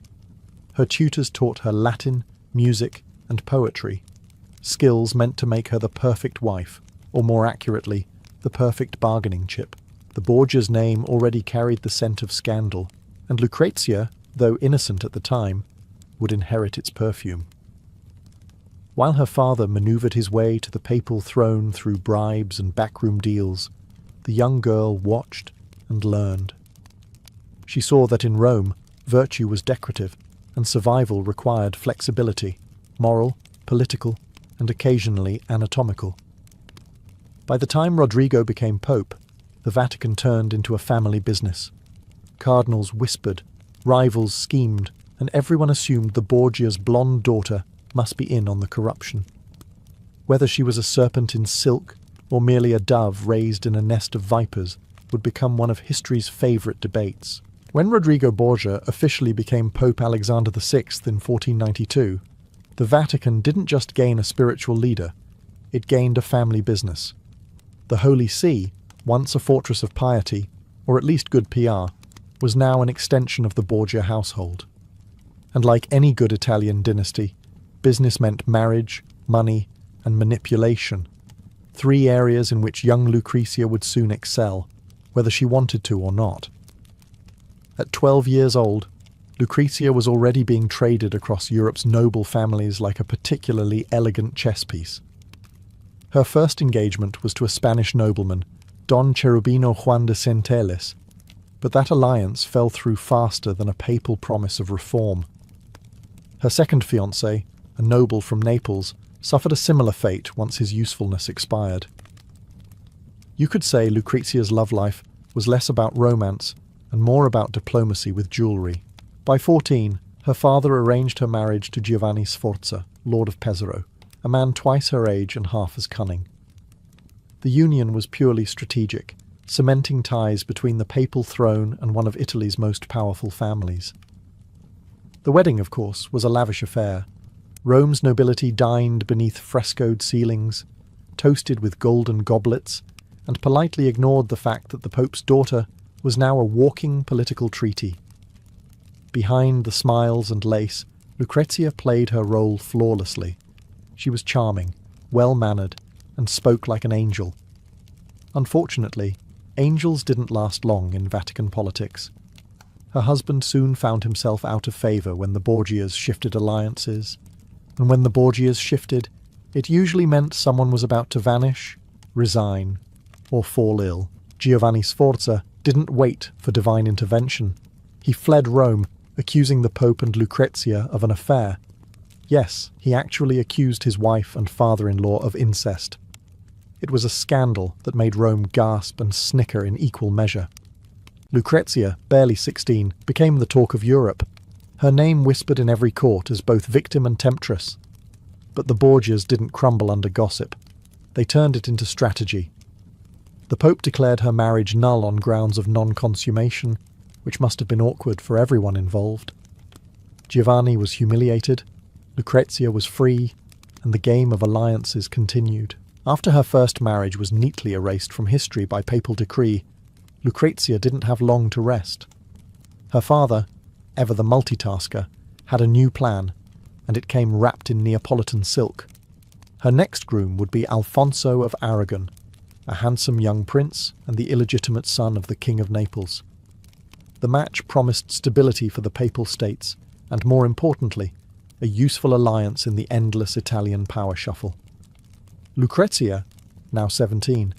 Her tutors taught her Latin, music, and poetry, skills meant to make her the perfect wife, or more accurately, the perfect bargaining chip. The Borgia's name already carried the scent of scandal, and Lucrezia, though innocent at the time, would inherit its perfume. While her father manoeuvred his way to the papal throne through bribes and backroom deals, the young girl watched and learned. She saw that in Rome, virtue was decorative, and survival required flexibility, moral, political, and occasionally anatomical. By the time Rodrigo became pope, the Vatican turned into a family business. Cardinals whispered, rivals schemed, and everyone assumed the Borgia's blonde daughter must be in on the corruption. Whether she was a serpent in silk or merely a dove raised in a nest of vipers would become one of history's favourite debates. When Rodrigo Borgia officially became Pope Alexander VI in 1492, the Vatican didn't just gain a spiritual leader, it gained a family business. The Holy See, once a fortress of piety, or at least good PR, was now an extension of the Borgia household. And like any good Italian dynasty, business meant marriage, money, and manipulation, three areas in which young Lucrezia would soon excel, whether she wanted to or not. At 12 years old, Lucrezia was already being traded across Europe's noble families like a particularly elegant chess piece. Her first engagement was to a Spanish nobleman, Don Cherubino Juan de Centelles, but that alliance fell through faster than a papal promise of reform. Her second fiancé, a noble from Naples, suffered a similar fate once his usefulness expired. You could say Lucrezia's love life was less about romance and more about diplomacy with jewellery. By 14, her father arranged her marriage to Giovanni Sforza, Lord of Pesaro, a man twice her age and half as cunning. The union was purely strategic, cementing ties between the papal throne and one of Italy's most powerful families. The wedding, of course, was a lavish affair. Rome's nobility dined beneath frescoed ceilings, toasted with golden goblets, and politely ignored the fact that the Pope's daughter was now a walking political treaty. Behind the smiles and lace, Lucrezia played her role flawlessly. She was charming, well-mannered, and spoke like an angel. Unfortunately, angels didn't last long in Vatican politics. Her husband soon found himself out of favour when the Borgias shifted alliances, and when the Borgias shifted, it usually meant someone was about to vanish, resign, or fall ill. Giovanni Sforza didn't wait for divine intervention. He fled Rome, accusing the Pope and Lucrezia of an affair. Yes, he actually accused his wife and father-in-law of incest. It was a scandal that made Rome gasp and snicker in equal measure. Lucrezia, barely 16, became the talk of Europe, her name whispered in every court as both victim and temptress. But the Borgias didn't crumble under gossip. They turned it into strategy. The Pope declared her marriage null on grounds of non-consummation, which must have been awkward for everyone involved. Giovanni was humiliated, Lucrezia was free, and the game of alliances continued. After her first marriage was neatly erased from history by papal decree, Lucrezia didn't have long to rest. Her father, ever the multitasker, had a new plan, and it came wrapped in Neapolitan silk. Her next groom would be Alfonso of Aragon, a handsome young prince and the illegitimate son of the King of Naples. The match promised stability for the Papal States, and more importantly, a useful alliance in the endless Italian power shuffle. Lucrezia, now 17,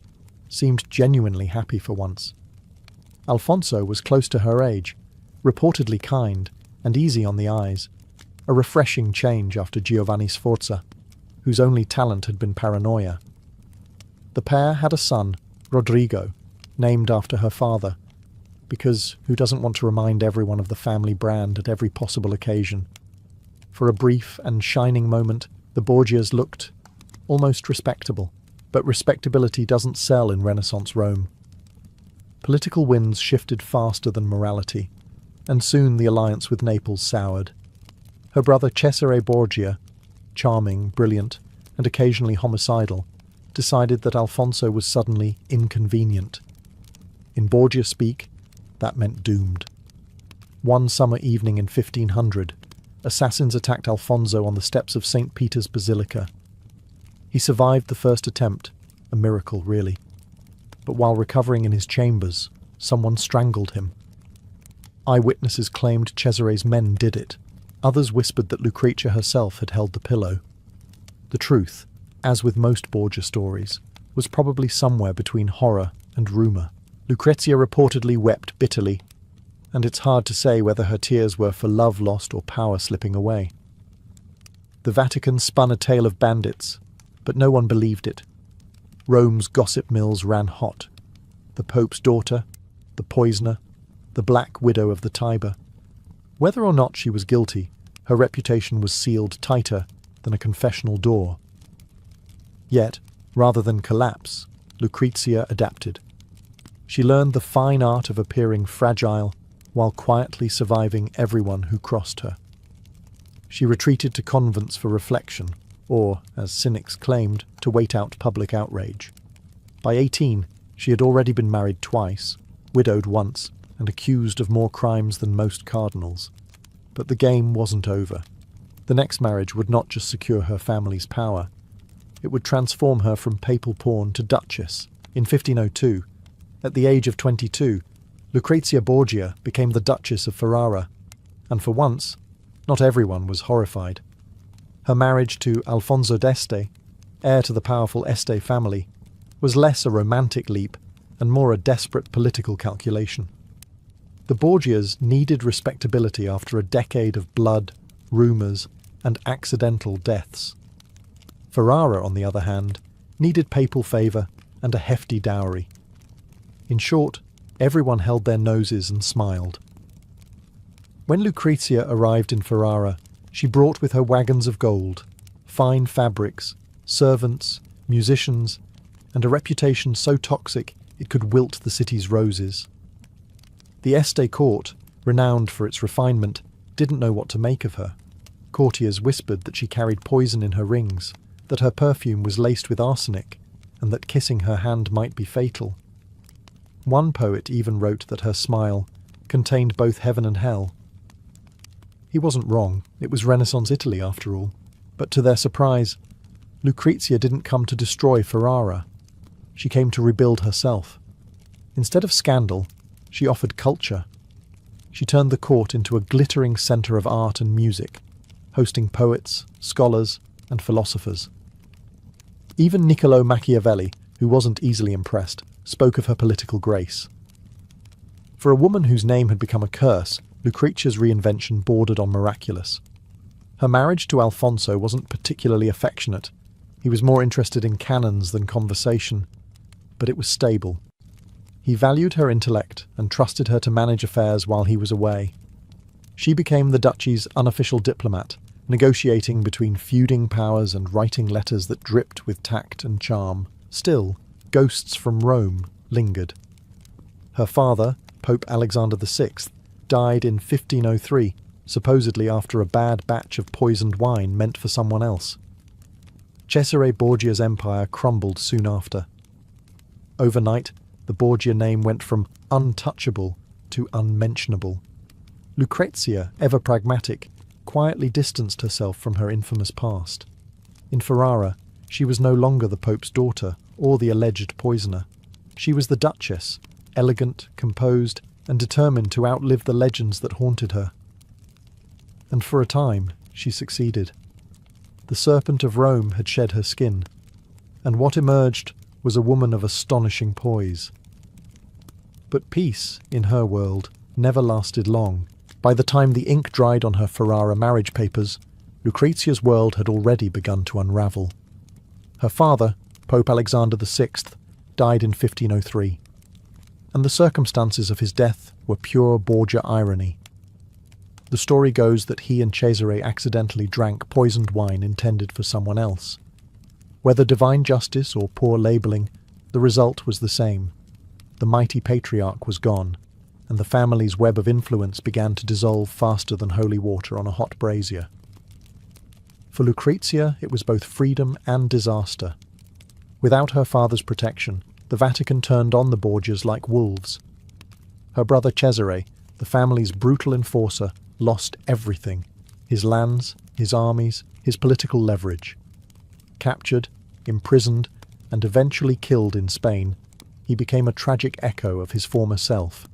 seemed genuinely happy for once. Alfonso was close to her age, reportedly kind and easy on the eyes, a refreshing change after Giovanni Sforza, whose only talent had been paranoia. The pair had a son, Rodrigo, named after her father, because who doesn't want to remind everyone of the family brand at every possible occasion? For a brief and shining moment, the Borgias looked almost respectable, but respectability doesn't sell in Renaissance Rome. Political winds shifted faster than morality, and soon the alliance with Naples soured. Her brother Cesare Borgia, charming, brilliant, and occasionally homicidal, decided that Alfonso was suddenly inconvenient. In Borgia speak, that meant doomed. One summer evening in 1500, assassins attacked Alfonso on the steps of St. Peter's Basilica. He survived the first attempt, a miracle really. But while recovering in his chambers, someone strangled him. Eyewitnesses claimed Cesare's men did it. Others whispered that Lucrezia herself had held the pillow. The truth, as with most Borgia stories, was probably somewhere between horror and rumour. Lucrezia reportedly wept bitterly, and it's hard to say whether her tears were for love lost or power slipping away. The Vatican spun a tale of bandits, but no one believed it. Rome's gossip mills ran hot. The Pope's daughter, the poisoner, the Black Widow of the Tiber. Whether or not she was guilty, her reputation was sealed tighter than a confessional door. Yet, rather than collapse, Lucrezia adapted. She learned the fine art of appearing fragile while quietly surviving everyone who crossed her. She retreated to convents for reflection, or, as cynics claimed, to wait out public outrage. By 18, she had already been married twice, widowed once, and accused of more crimes than most cardinals. But the game wasn't over. The next marriage would not just secure her family's power, it would transform her from papal pawn to duchess. In 1502, at the age of 22, Lucrezia Borgia became the Duchess of Ferrara, and for once, not everyone was horrified. Her marriage to Alfonso d'Este, heir to the powerful Este family, was less a romantic leap and more a desperate political calculation. The Borgias needed respectability after a decade of blood, rumours, and accidental deaths. Ferrara, on the other hand, needed papal favour and a hefty dowry. In short, everyone held their noses and smiled. When Lucrezia arrived in Ferrara, she brought with her wagons of gold, fine fabrics, servants, musicians, and a reputation so toxic it could wilt the city's roses. The Este court, renowned for its refinement, didn't know what to make of her. Courtiers whispered that she carried poison in her rings, that her perfume was laced with arsenic, and that kissing her hand might be fatal. One poet even wrote that her smile contained both heaven and hell. He wasn't wrong, it was Renaissance Italy after all. But to their surprise, Lucrezia didn't come to destroy Ferrara. She came to rebuild herself. Instead of scandal, she offered culture. She turned the court into a glittering centre of art and music, hosting poets, scholars, and philosophers. Even Niccolò Machiavelli, who wasn't easily impressed, spoke of her political grace. For a woman whose name had become a curse, Lucrezia's reinvention bordered on miraculous. Her marriage to Alfonso wasn't particularly affectionate. He was more interested in cannons than conversation, but it was stable. He valued her intellect and trusted her to manage affairs while he was away. She became the duchy's unofficial diplomat, negotiating between feuding powers and writing letters that dripped with tact and charm. Still, ghosts from Rome lingered. Her father, Pope Alexander VI, died in 1503, supposedly after a bad batch of poisoned wine meant for someone else. Cesare Borgia's empire crumbled soon after. Overnight, the Borgia name went from untouchable to unmentionable. Lucrezia, ever pragmatic, quietly distanced herself from her infamous past. In Ferrara, she was no longer the Pope's daughter or the alleged poisoner. She was the Duchess, elegant, composed, and determined to outlive the legends that haunted her. And for a time, she succeeded. The serpent of Rome had shed her skin, and what emerged was a woman of astonishing poise. But peace, in her world, never lasted long. By the time the ink dried on her Ferrara marriage papers, Lucrezia's world had already begun to unravel. Her father, Pope Alexander VI, died in 1503, and the circumstances of his death were pure Borgia irony. The story goes that he and Cesare accidentally drank poisoned wine intended for someone else. Whether divine justice or poor labelling, the result was the same. The mighty patriarch was gone, and the family's web of influence began to dissolve faster than holy water on a hot brazier. For Lucrezia, it was both freedom and disaster. Without her father's protection, the Vatican turned on the Borgias like wolves. Her brother Cesare, the family's brutal enforcer, lost everything: his lands, his armies, his political leverage. Captured, imprisoned, and eventually killed in Spain, he became a tragic echo of his former self.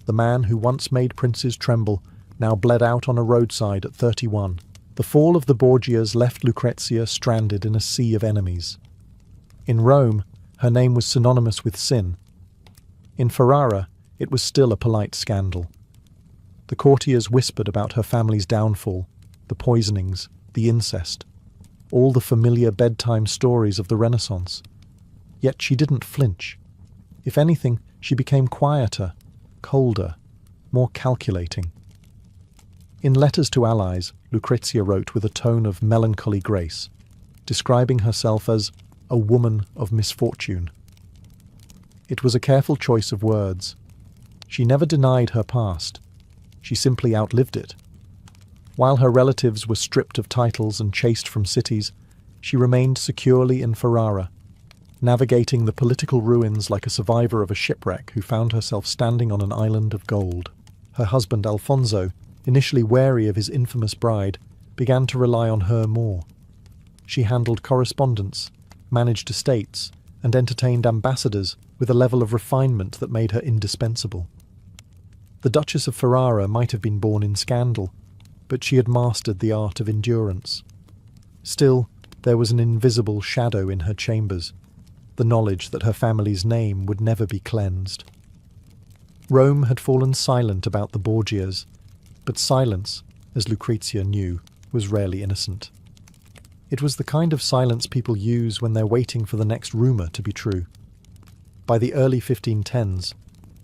The man who once made princes tremble now bled out on a roadside at 31. The fall of the Borgias left Lucrezia stranded in a sea of enemies. In Rome, her name was synonymous with sin. In Ferrara, it was still a polite scandal. The courtiers whispered about her family's downfall, the poisonings, the incest, all the familiar bedtime stories of the Renaissance. Yet she didn't flinch. If anything, she became quieter, colder, more calculating. In letters to allies, Lucrezia wrote with a tone of melancholy grace, describing herself as a woman of misfortune. It was a careful choice of words. She never denied her past. She simply outlived it. While her relatives were stripped of titles and chased from cities, she remained securely in Ferrara, navigating the political ruins like a survivor of a shipwreck who found herself standing on an island of gold. Her husband Alfonso, initially wary of his infamous bride, began to rely on her more. She handled correspondence, managed estates, and entertained ambassadors with a level of refinement that made her indispensable. The Duchess of Ferrara might have been born in scandal, but she had mastered the art of endurance. Still, there was an invisible shadow in her chambers, the knowledge that her family's name would never be cleansed. Rome had fallen silent about the Borgias, but silence, as Lucrezia knew, was rarely innocent. It was the kind of silence people use when they're waiting for the next rumour to be true. By the early 1510s,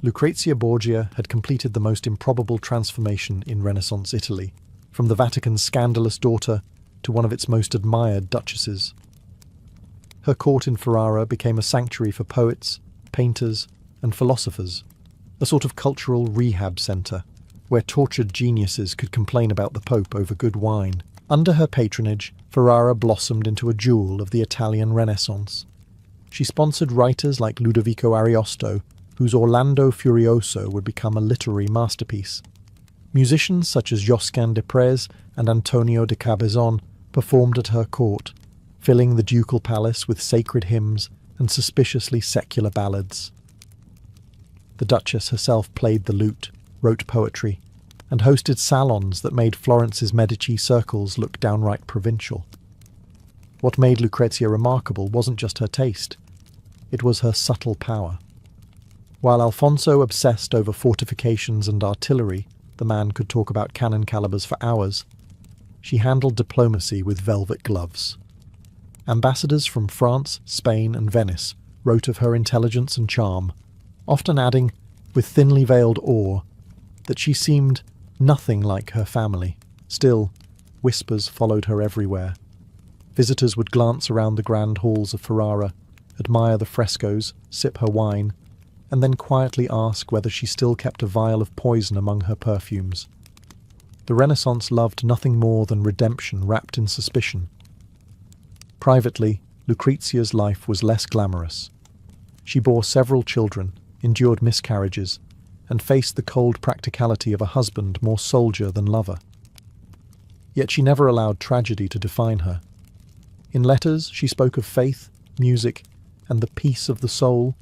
Lucrezia Borgia had completed the most improbable transformation in Renaissance Italy, from the Vatican's scandalous daughter to one of its most admired duchesses. Her court in Ferrara became a sanctuary for poets, painters, and philosophers, a sort of cultural rehab centre, where tortured geniuses could complain about the Pope over good wine. Under her patronage, Ferrara blossomed into a jewel of the Italian Renaissance. She sponsored writers like Ludovico Ariosto, whose Orlando Furioso would become a literary masterpiece. Musicians such as Josquin des Prez and Antonio de Cabezon performed at her court, filling the ducal palace with sacred hymns and suspiciously secular ballads. The Duchess herself played the lute, wrote poetry, and hosted salons that made Florence's Medici circles look downright provincial. What made Lucrezia remarkable wasn't just her taste, it was her subtle power. While Alfonso obsessed over fortifications and artillery, the man could talk about cannon calibers for hours, she handled diplomacy with velvet gloves. Ambassadors from France, Spain, and Venice wrote of her intelligence and charm, often adding, with thinly veiled awe, that she seemed nothing like her family. Still, whispers followed her everywhere. Visitors would glance around the grand halls of Ferrara, admire the frescoes, sip her wine, and then quietly ask whether she still kept a vial of poison among her perfumes. The Renaissance loved nothing more than redemption wrapped in suspicion. Privately, Lucrezia's life was less glamorous. She bore several children, endured miscarriages, and faced the cold practicality of a husband more soldier than lover. Yet she never allowed tragedy to define her. In letters, she spoke of faith, music, and the peace of the soul,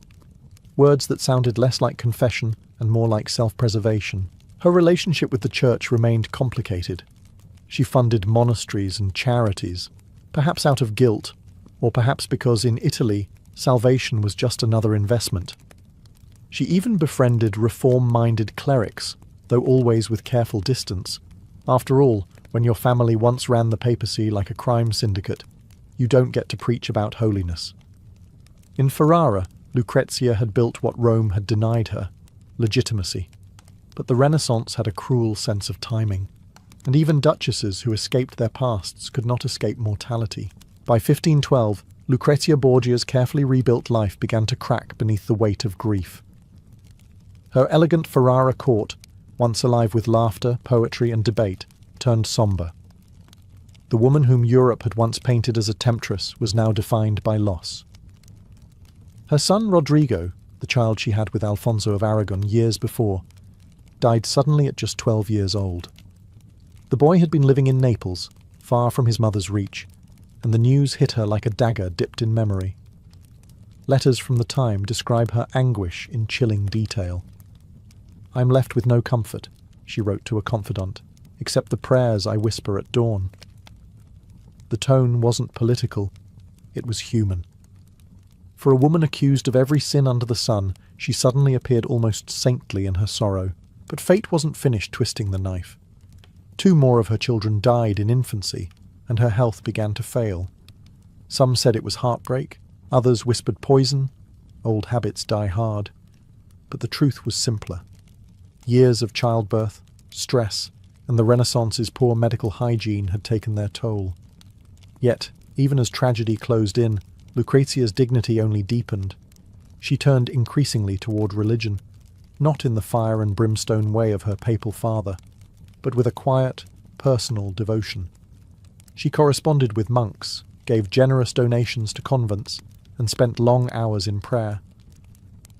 words that sounded less like confession and more like self-preservation. Her relationship with the church remained complicated. She funded monasteries and charities, perhaps out of guilt, or perhaps because in Italy, salvation was just another investment. She even befriended reform-minded clerics, though always with careful distance. After all, when your family once ran the papacy like a crime syndicate, you don't get to preach about holiness. In Ferrara, Lucrezia had built what Rome had denied her, legitimacy. But the Renaissance had a cruel sense of timing, and even duchesses who escaped their pasts could not escape mortality. By 1512, Lucrezia Borgia's carefully rebuilt life began to crack beneath the weight of grief. Her elegant Ferrara court, once alive with laughter, poetry, and debate, turned sombre. The woman whom Europe had once painted as a temptress was now defined by loss. Her son Rodrigo, the child she had with Alfonso of Aragon years before, died suddenly at just 12 years old. The boy had been living in Naples, far from his mother's reach, and the news hit her like a dagger dipped in memory. Letters from the time describe her anguish in chilling detail. "I'm left with no comfort," she wrote to a confidant, "except the prayers I whisper at dawn." The tone wasn't political, it was human. For a woman accused of every sin under the sun, she suddenly appeared almost saintly in her sorrow. But fate wasn't finished twisting the knife. 2 more of her children died in infancy, and her health began to fail. Some said it was heartbreak, others whispered poison. Old habits die hard. But the truth was simpler. Years of childbirth, stress, and the Renaissance's poor medical hygiene had taken their toll. Yet, even as tragedy closed in, Lucrezia's dignity only deepened. She turned increasingly toward religion, not in the fire and brimstone way of her papal father, but with a quiet, personal devotion. She corresponded with monks, gave generous donations to convents, and spent long hours in prayer.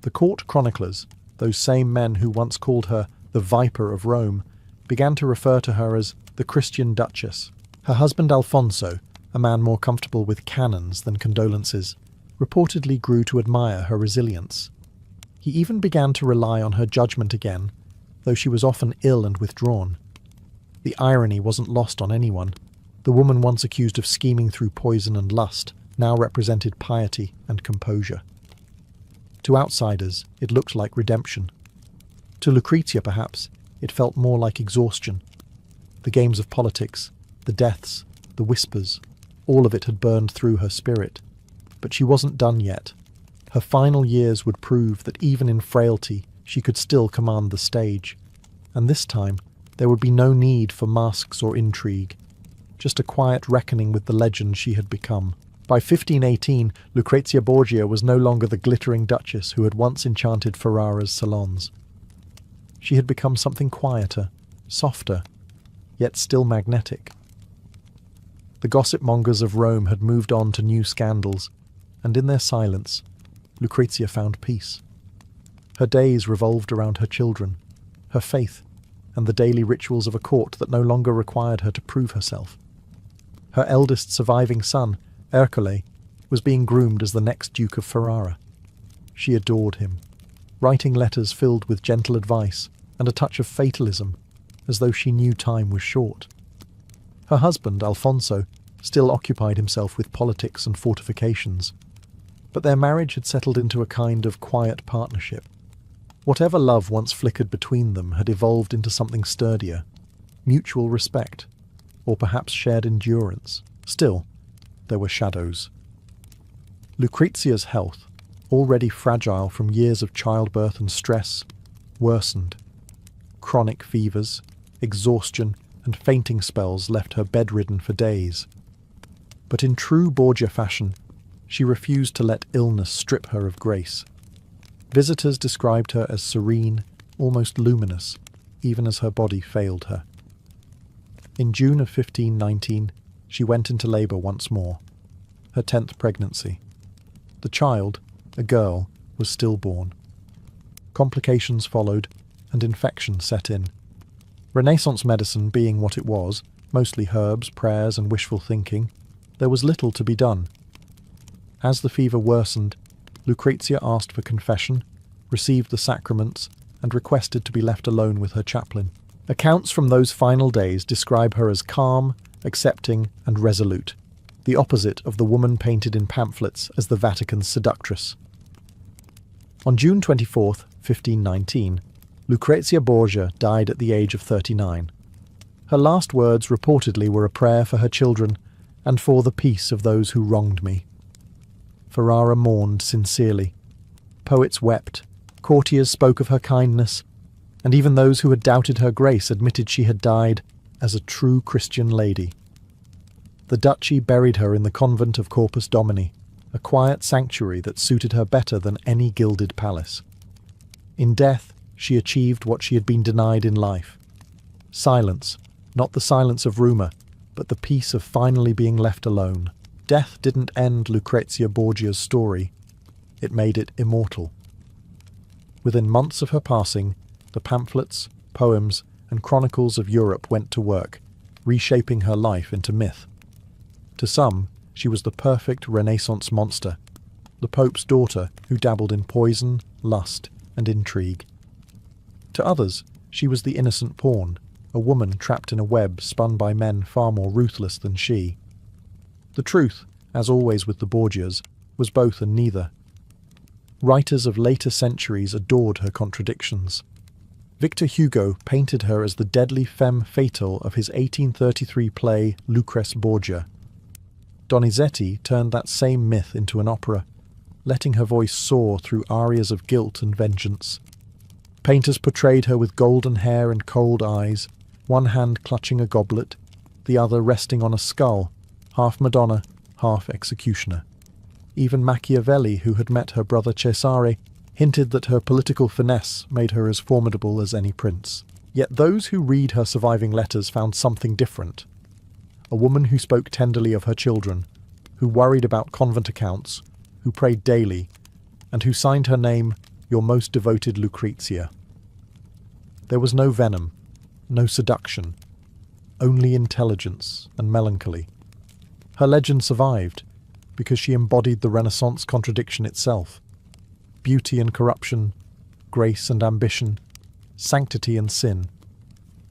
The court chroniclers, those same men who once called her the Viper of Rome, began to refer to her as the Christian Duchess. Her husband Alfonso, a man more comfortable with cannons than condolences, reportedly grew to admire her resilience. He even began to rely on her judgment again, though she was often ill and withdrawn. The irony wasn't lost on anyone. The woman once accused of scheming through poison and lust now represented piety and composure. To outsiders, it looked like redemption. To Lucrezia, perhaps, it felt more like exhaustion. The games of politics, the deaths, the whispers, all of it had burned through her spirit. But she wasn't done yet. Her final years would prove that even in frailty, she could still command the stage. And this time, there would be no need for masks or intrigue, just a quiet reckoning with the legend she had become. By 1518, Lucrezia Borgia was no longer the glittering duchess who had once enchanted Ferrara's salons. She had become something quieter, softer, yet still magnetic. The gossip mongers of Rome had moved on to new scandals, and in their silence, Lucrezia found peace. Her days revolved around her children, her faith, and the daily rituals of a court that no longer required her to prove herself. Her eldest surviving son, Ercole, was being groomed as the next Duke of Ferrara. She adored him, writing letters filled with gentle advice and a touch of fatalism, as though she knew time was short. Her husband, Alfonso, still occupied himself with politics and fortifications, but their marriage had settled into a kind of quiet partnership. Whatever love once flickered between them had evolved into something sturdier, mutual respect, or perhaps shared endurance. Still, there were shadows. Lucrezia's health, already fragile from years of childbirth and stress, worsened. Chronic fevers, exhaustion, and fainting spells left her bedridden for days. But in true Borgia fashion, she refused to let illness strip her of grace. Visitors described her as serene, almost luminous, even as her body failed her. In June of 1519, she went into labour once more, her 10th pregnancy. The child, a girl, was stillborn. Complications followed, and infection set in. Renaissance medicine being what it was, mostly herbs, prayers, and wishful thinking, there was little to be done. As the fever worsened, Lucrezia asked for confession, received the sacraments, and requested to be left alone with her chaplain. Accounts from those final days describe her as calm, accepting, and resolute, the opposite of the woman painted in pamphlets as the Vatican's seductress. On June 24, 1519, Lucrezia Borgia died at the age of 39. Her last words reportedly were a prayer for her children and for the peace of those who wronged me. Ferrara mourned sincerely. Poets wept, courtiers spoke of her kindness, and even those who had doubted her grace admitted she had died as a true Christian lady. The duchy buried her in the convent of Corpus Domini, a quiet sanctuary that suited her better than any gilded palace. In death, she achieved what she had been denied in life. Silence, not the silence of rumour, but the peace of finally being left alone. Death didn't end Lucrezia Borgia's story. it made it immortal. Within months of her passing, the pamphlets, poems, and chronicles of Europe went to work, reshaping her life into myth. To some, she was the perfect Renaissance monster, the Pope's daughter who dabbled in poison, lust, and intrigue. To others, she was the innocent pawn, a woman trapped in a web spun by men far more ruthless than she. The truth, as always with the Borgias, was both and neither. Writers of later centuries adored her contradictions. Victor Hugo painted her as the deadly femme fatale of his 1833 play Lucrece Borgia. Donizetti turned that same myth into an opera, letting her voice soar through arias of guilt and vengeance. Painters portrayed her with golden hair and cold eyes, one hand clutching a goblet, the other resting on a skull, half Madonna, half executioner. Even Machiavelli, who had met her brother Cesare, hinted that her political finesse made her as formidable as any prince. Yet those who read her surviving letters found something different. A woman who spoke tenderly of her children, who worried about convent accounts, who prayed daily, and who signed her name, "Your most devoted Lucrezia." There was no venom, no seduction, only intelligence and melancholy. Her legend survived because she embodied the Renaissance contradiction itself. Beauty and corruption, grace and ambition, sanctity and sin.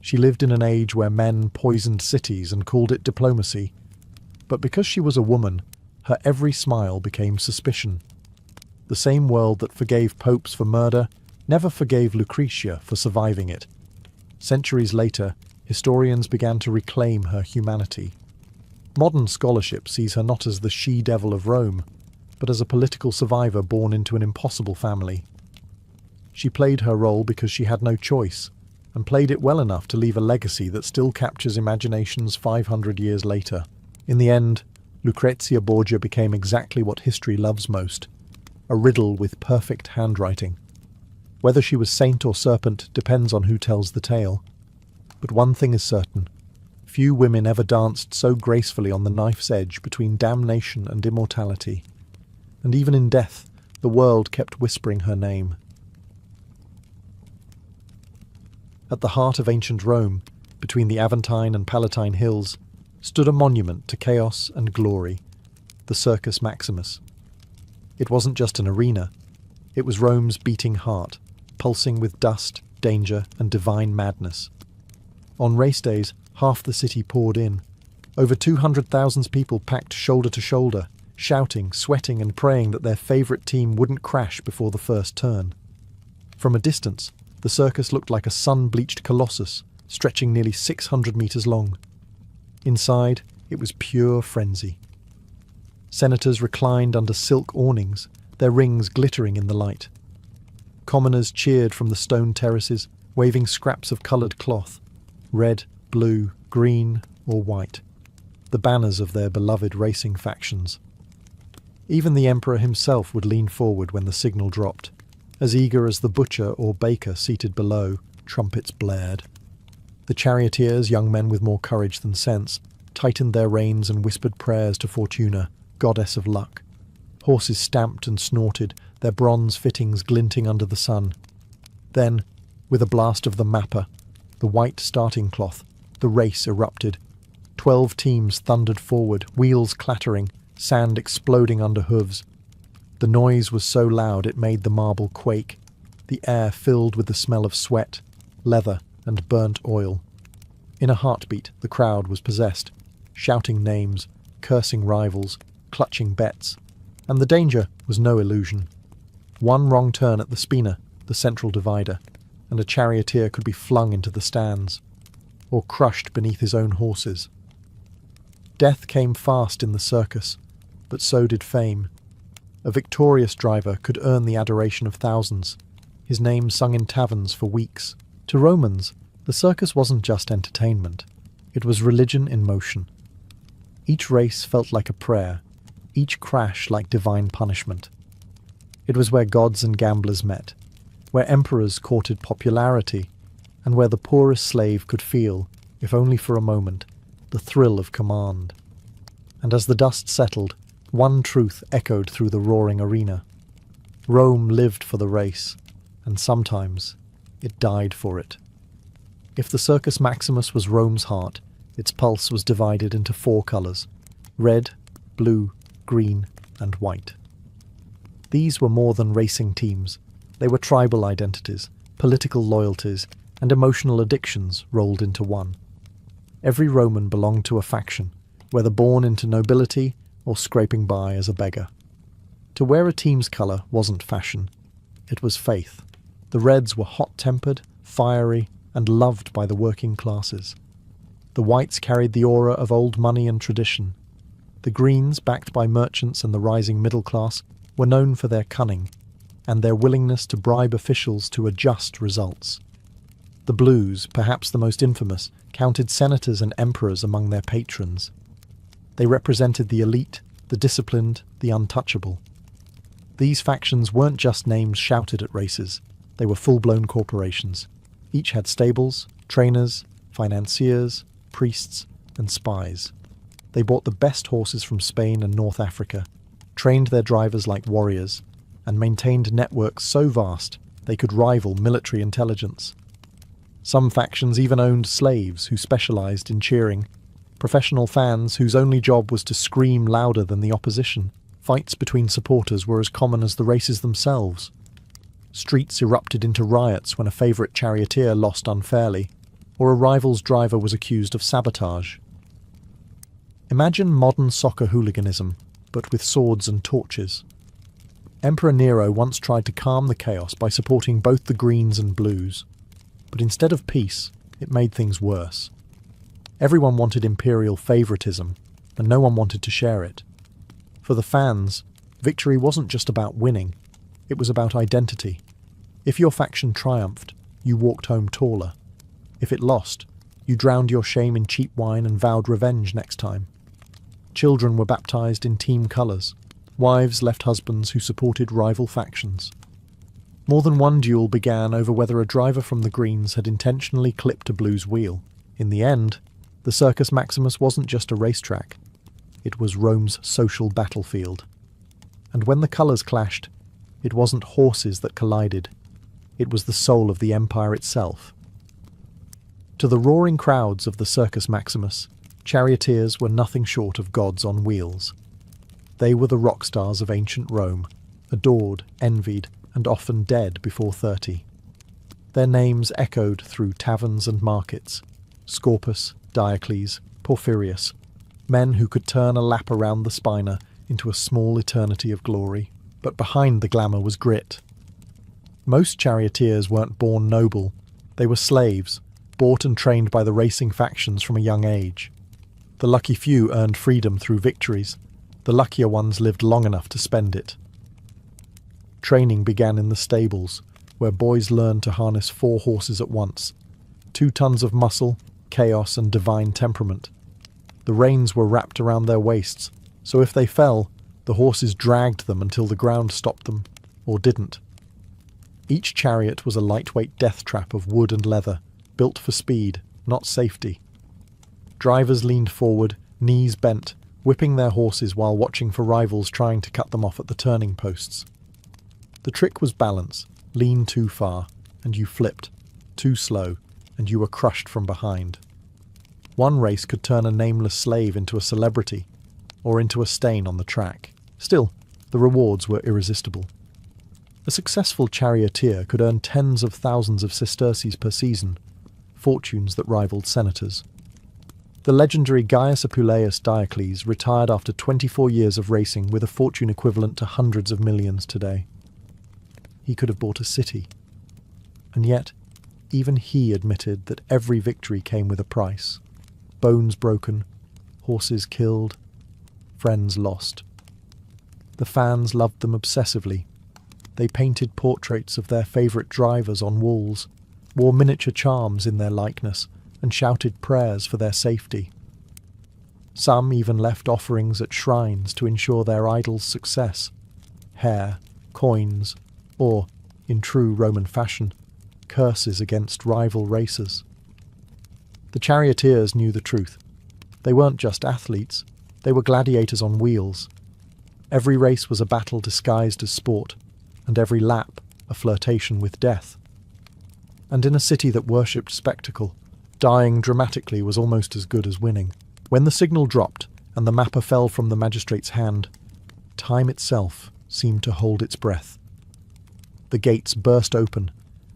She lived in an age where men poisoned cities and called it diplomacy. But because she was a woman, her every smile became suspicion. The same world that forgave popes for murder never forgave Lucretia for surviving it. Centuries later, historians began to reclaim her humanity. Modern scholarship sees her not as the she-devil of Rome, but as a political survivor born into an impossible family. She played her role because she had no choice, and played it well enough to leave a legacy that still captures imaginations 500 years later. In the end, Lucrezia Borgia became exactly what history loves most, a riddle with perfect handwriting. Whether she was saint or serpent depends on who tells the tale. But one thing is certain. Few women ever danced so gracefully on the knife's edge between damnation and immortality. And even in death, the world kept whispering her name. At the heart of ancient Rome, between the Aventine and Palatine hills, stood a monument to chaos and glory, the Circus Maximus. It wasn't just an arena. It was Rome's beating heart, pulsing with dust, danger, and divine madness. On race days, half the city poured in. Over 200,000 people packed shoulder to shoulder, shouting, sweating, and praying that their favourite team wouldn't crash before the first turn. From a distance, the circus looked like a sun-bleached colossus, stretching nearly 600 metres long. Inside, it was pure frenzy. Senators reclined under silk awnings, their rings glittering in the light. Commoners cheered from the stone terraces, waving scraps of coloured cloth, red, blue, green, or white, the banners of their beloved racing factions. Even the emperor himself would lean forward when the signal dropped. As eager as the butcher or baker seated below, trumpets blared. The charioteers, young men with more courage than sense, tightened their reins and whispered prayers to Fortuna, goddess of luck. Horses stamped and snorted, their bronze fittings glinting under the sun. Then, with a blast of the mapper, the white starting cloth, the race erupted. 12 teams thundered forward, wheels clattering, sand exploding under hooves. The noise was so loud it made the marble quake, the air filled with the smell of sweat, leather, and burnt oil. In a heartbeat, the crowd was possessed, shouting names, cursing rivals, clutching bets. And the danger was no illusion. One wrong turn at the spina, the central divider, and a charioteer could be flung into the stands, or crushed beneath his own horses. Death came fast in the circus, but so did fame. A victorious driver could earn the adoration of thousands, his name sung in taverns for weeks. To Romans, the circus wasn't just entertainment, it was religion in motion. Each race felt like a prayer, each crash like divine punishment. It was where gods and gamblers met, where emperors courted popularity, and where the poorest slave could feel, if only for a moment, the thrill of command. And as the dust settled, one truth echoed through the roaring arena. Rome lived for the race, and sometimes it died for it. If the Circus Maximus was Rome's heart, its pulse was divided into 4 colours: red, blue, green, and white. These were more than racing teams. They were tribal identities, political loyalties, and emotional addictions rolled into one. Every Roman belonged to a faction, whether born into nobility or scraping by as a beggar. To wear a team's colour wasn't fashion, it was faith. The Reds were hot-tempered, fiery, and loved by the working classes. The Whites carried the aura of old money and tradition. The Greens, backed by merchants and the rising middle class, were known for their cunning and their willingness to bribe officials to adjust results. The Blues, perhaps the most infamous, counted senators and emperors among their patrons. They represented the elite, the disciplined, the untouchable. These factions weren't just names shouted at races, they were full-blown corporations. Each had stables, trainers, financiers, priests, and spies. They bought the best horses from Spain and North Africa, trained their drivers like warriors, and maintained networks so vast they could rival military intelligence. Some factions even owned slaves who specialized in cheering, professional fans whose only job was to scream louder than the opposition. Fights between supporters were as common as the races themselves. Streets erupted into riots when a favourite charioteer lost unfairly, or a rival's driver was accused of sabotage. Imagine modern soccer hooliganism, but with swords and torches. Emperor Nero once tried to calm the chaos by supporting both the Greens and Blues, but instead of peace, it made things worse. Everyone wanted imperial favouritism, and no one wanted to share it. For the fans, victory wasn't just about winning, it was about identity. If your faction triumphed, you walked home taller. If it lost, you drowned your shame in cheap wine and vowed revenge next time. Children were baptised in team colours. Wives left husbands who supported rival factions. More than one duel began over whether a driver from the Greens had intentionally clipped a Blues wheel. In the end, the Circus Maximus wasn't just a racetrack. It was Rome's social battlefield. And when the colours clashed, it wasn't horses that collided. It was the soul of the empire itself. To the roaring crowds of the Circus Maximus, charioteers were nothing short of gods on wheels. They were the rock stars of ancient Rome, adored, envied, and often dead before 30. Their names echoed through taverns and markets: Scorpus, Diocles, Porphyrius, men who could turn a lap around the spina into a small eternity of glory. But behind the glamour was grit. Most charioteers weren't born noble. They were slaves, bought and trained by the racing factions from a young age. The lucky few earned freedom through victories. The luckier ones lived long enough to spend it. Training began in the stables, where boys learned to harness 4 horses at once, 2 tons of muscle, chaos, and divine temperament. The reins were wrapped around their waists, so if they fell, the horses dragged them until the ground stopped them, or didn't. Each chariot was a lightweight death trap of wood and leather, built for speed, not safety. Drivers leaned forward, knees bent, whipping their horses while watching for rivals trying to cut them off at the turning posts. The trick was balance: lean too far, and you flipped; too slow, and you were crushed from behind. One race could turn a nameless slave into a celebrity, or into a stain on the track. Still, the rewards were irresistible. A successful charioteer could earn tens of thousands of sesterces per season, fortunes that rivaled senators. The legendary Gaius Apuleius Diocles retired after 24 years of racing with a fortune equivalent to hundreds of millions today. He could have bought a city. And yet, even he admitted that every victory came with a price. Bones broken, horses killed, friends lost. The fans loved them obsessively. They painted portraits of their favourite drivers on walls, wore miniature charms in their likeness, and shouted prayers for their safety. Some even left offerings at shrines to ensure their idol's success: hair, coins, or, in true Roman fashion, curses against rival racers. The charioteers knew the truth. They weren't just athletes, they were gladiators on wheels. Every race was a battle disguised as sport, and every lap a flirtation with death. And in a city that worshipped spectacle, dying dramatically was almost as good as winning. When the signal dropped and the mapper fell from the magistrate's hand, time itself seemed to hold its breath. The gates burst open,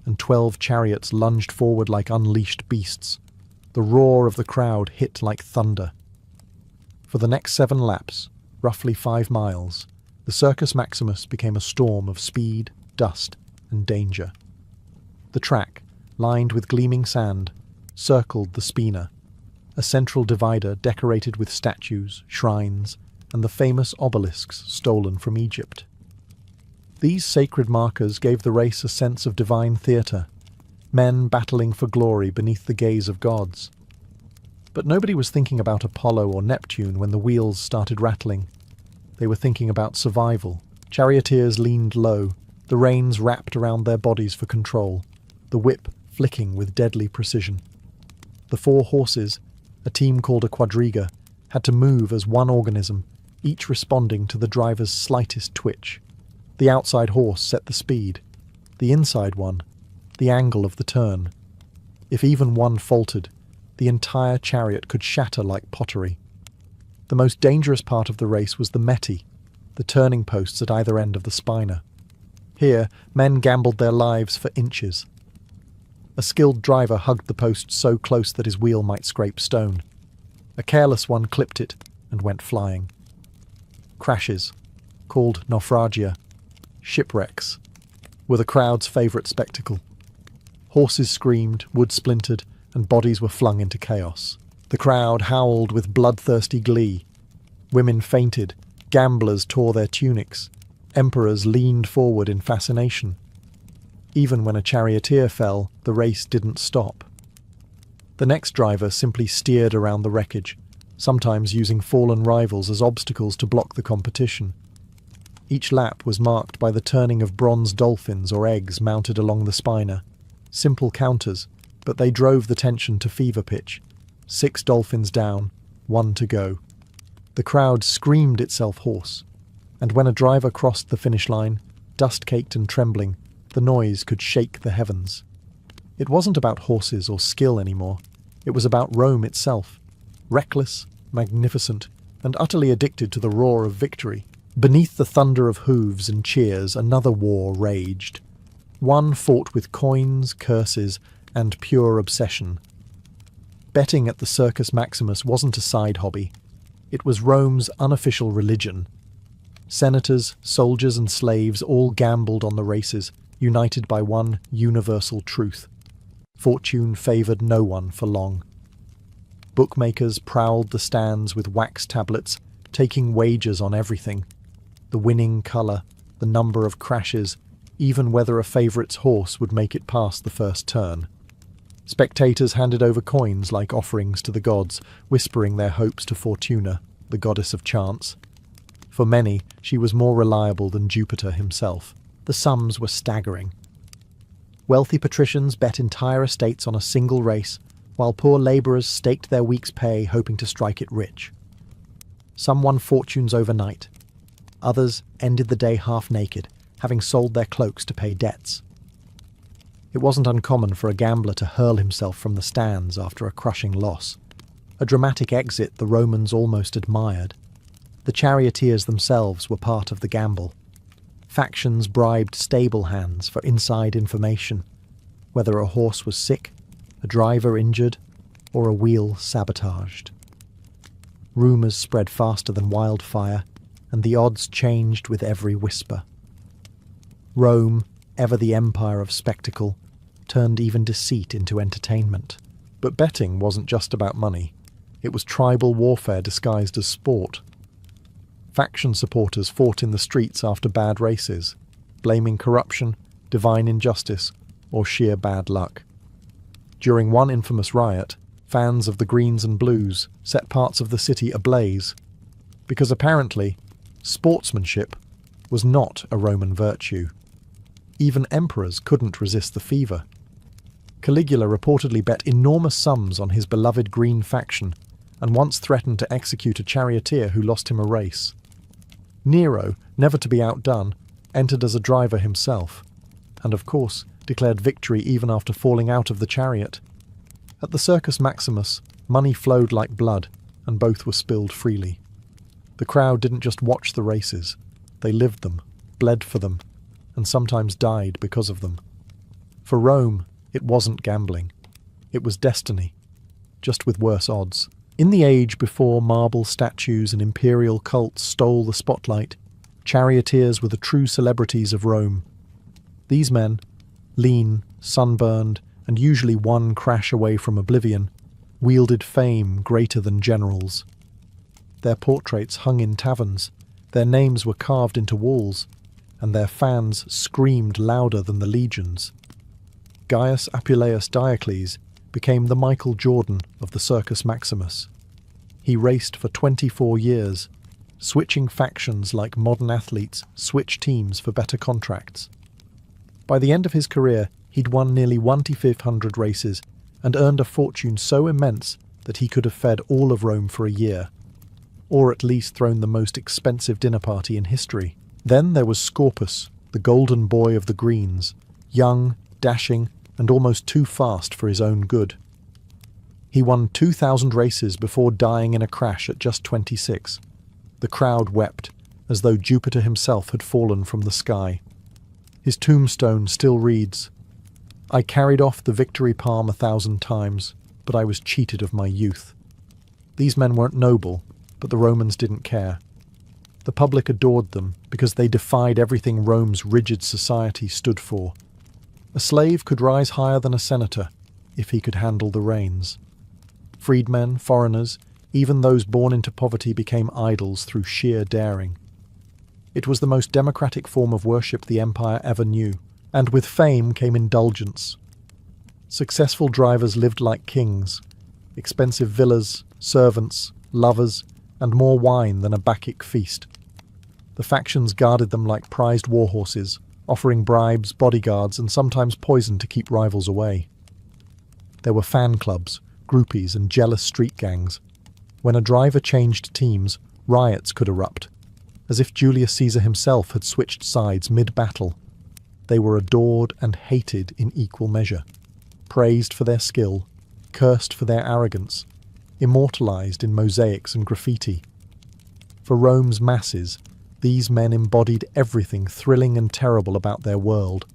and 12 chariots lunged forward like unleashed beasts. The roar of the crowd hit like thunder. For the next 7 laps, roughly 5 miles, the Circus Maximus became a storm of speed, dust, and danger. The track, lined with gleaming sand, circled the Spina, a central divider decorated with statues, shrines, and the famous obelisks stolen from Egypt. These sacred markers gave the race a sense of divine theatre, men battling for glory beneath the gaze of gods. But nobody was thinking about Apollo or Neptune when the wheels started rattling. They were thinking about survival. Charioteers leaned low, the reins wrapped around their bodies for control, the whip flicking with deadly precision. The 4 horses, a team called a quadriga, had to move as one organism, each responding to the driver's slightest twitch. The outside horse set the speed, the inside one, the angle of the turn. If even one faltered, the entire chariot could shatter like pottery. The most dangerous part of the race was the meti, the turning posts at either end of the spina. Here, men gambled their lives for inches. A skilled driver hugged the post so close that his wheel might scrape stone. A careless one clipped it and went flying. Crashes, called naufragia, shipwrecks, were the crowd's favourite spectacle. Horses screamed, wood splintered, and bodies were flung into chaos. The crowd howled with bloodthirsty glee. Women fainted, gamblers tore their tunics, emperors leaned forward in fascination. Even when a charioteer fell, the race didn't stop. The next driver simply steered around the wreckage, sometimes using fallen rivals as obstacles to block the competition. Each lap was marked by the turning of bronze dolphins or eggs mounted along the spina. Simple counters, but they drove the tension to fever pitch. 6 dolphins down, 1 to go. The crowd screamed itself hoarse, and when a driver crossed the finish line, dust-caked and trembling, the noise could shake the heavens. It wasn't about horses or skill anymore. It was about Rome itself, reckless, magnificent, and utterly addicted to the roar of victory. Beneath the thunder of hooves and cheers, another war raged. One fought with coins, curses, and pure obsession. Betting at the Circus Maximus wasn't a side hobby. It was Rome's unofficial religion. Senators, soldiers, and slaves all gambled on the races, united by one universal truth. Fortune favoured no one for long. Bookmakers prowled the stands with wax tablets, taking wagers on everything. The winning colour, the number of crashes, even whether a favourite's horse would make it past the first turn. Spectators handed over coins like offerings to the gods, whispering their hopes to Fortuna, the goddess of chance. For many, she was more reliable than Jupiter himself. The sums were staggering. Wealthy patricians bet entire estates on a single race, while poor labourers staked their week's pay hoping to strike it rich. Some won fortunes overnight. Others ended the day half naked, having sold their cloaks to pay debts. It wasn't uncommon for a gambler to hurl himself from the stands after a crushing loss, a dramatic exit the Romans almost admired. The charioteers themselves were part of the gamble. Factions bribed stable hands for inside information, whether a horse was sick, a driver injured, or a wheel sabotaged. Rumours spread faster than wildfire, and the odds changed with every whisper. Rome, ever the empire of spectacle, turned even deceit into entertainment. But betting wasn't just about money. It was tribal warfare disguised as sport. Faction supporters fought in the streets after bad races, blaming corruption, divine injustice, or sheer bad luck. During one infamous riot, fans of the Greens and Blues set parts of the city ablaze, because apparently, sportsmanship was not a Roman virtue. Even emperors couldn't resist the fever. Caligula reportedly bet enormous sums on his beloved green faction, and once threatened to execute a charioteer who lost him a race. Nero, never to be outdone, entered as a driver himself, and of course declared victory even after falling out of the chariot. At the Circus Maximus, money flowed like blood, and both were spilled freely. The crowd didn't just watch the races, they lived them, bled for them, and sometimes died because of them. For Rome, it wasn't gambling. It was destiny, just with worse odds. In the age before marble statues and imperial cults stole the spotlight, charioteers were the true celebrities of Rome. These men, lean, sunburned, and usually one crash away from oblivion, wielded fame greater than generals. Their portraits hung in taverns, their names were carved into walls, and their fans screamed louder than the legions. Gaius Appuleius Diocles became the Michael Jordan of the Circus Maximus. He raced for 24 years, switching factions like modern athletes switch teams for better contracts. By the end of his career, he'd won nearly 1,500 races and earned a fortune so immense that he could have fed all of Rome for a year, or at least thrown the most expensive dinner party in history. Then there was Scorpus, the golden boy of the greens, young, dashing, and almost too fast for his own good. He won 2,000 races before dying in a crash at just 26. The crowd wept, as though Jupiter himself had fallen from the sky. His tombstone still reads, "I carried off the victory palm 1,000 times, but I was cheated of my youth." These men weren't noble, but the Romans didn't care. The public adored them because they defied everything Rome's rigid society stood for. A slave could rise higher than a senator if he could handle the reins. Freedmen, foreigners, even those born into poverty became idols through sheer daring. It was the most democratic form of worship the empire ever knew, and with fame came indulgence. Successful drivers lived like kings, expensive villas, servants, lovers, and more wine than a Bacchic feast. The factions guarded them like prized war horses, offering bribes, bodyguards, and sometimes poison to keep rivals away. There were fan clubs, groupies, and jealous street gangs. When a driver changed teams, riots could erupt, as if Julius Caesar himself had switched sides mid-battle. They were adored and hated in equal measure, praised for their skill, cursed for their arrogance, immortalized in mosaics and graffiti. For Rome's masses, these men embodied everything thrilling and terrible about their world: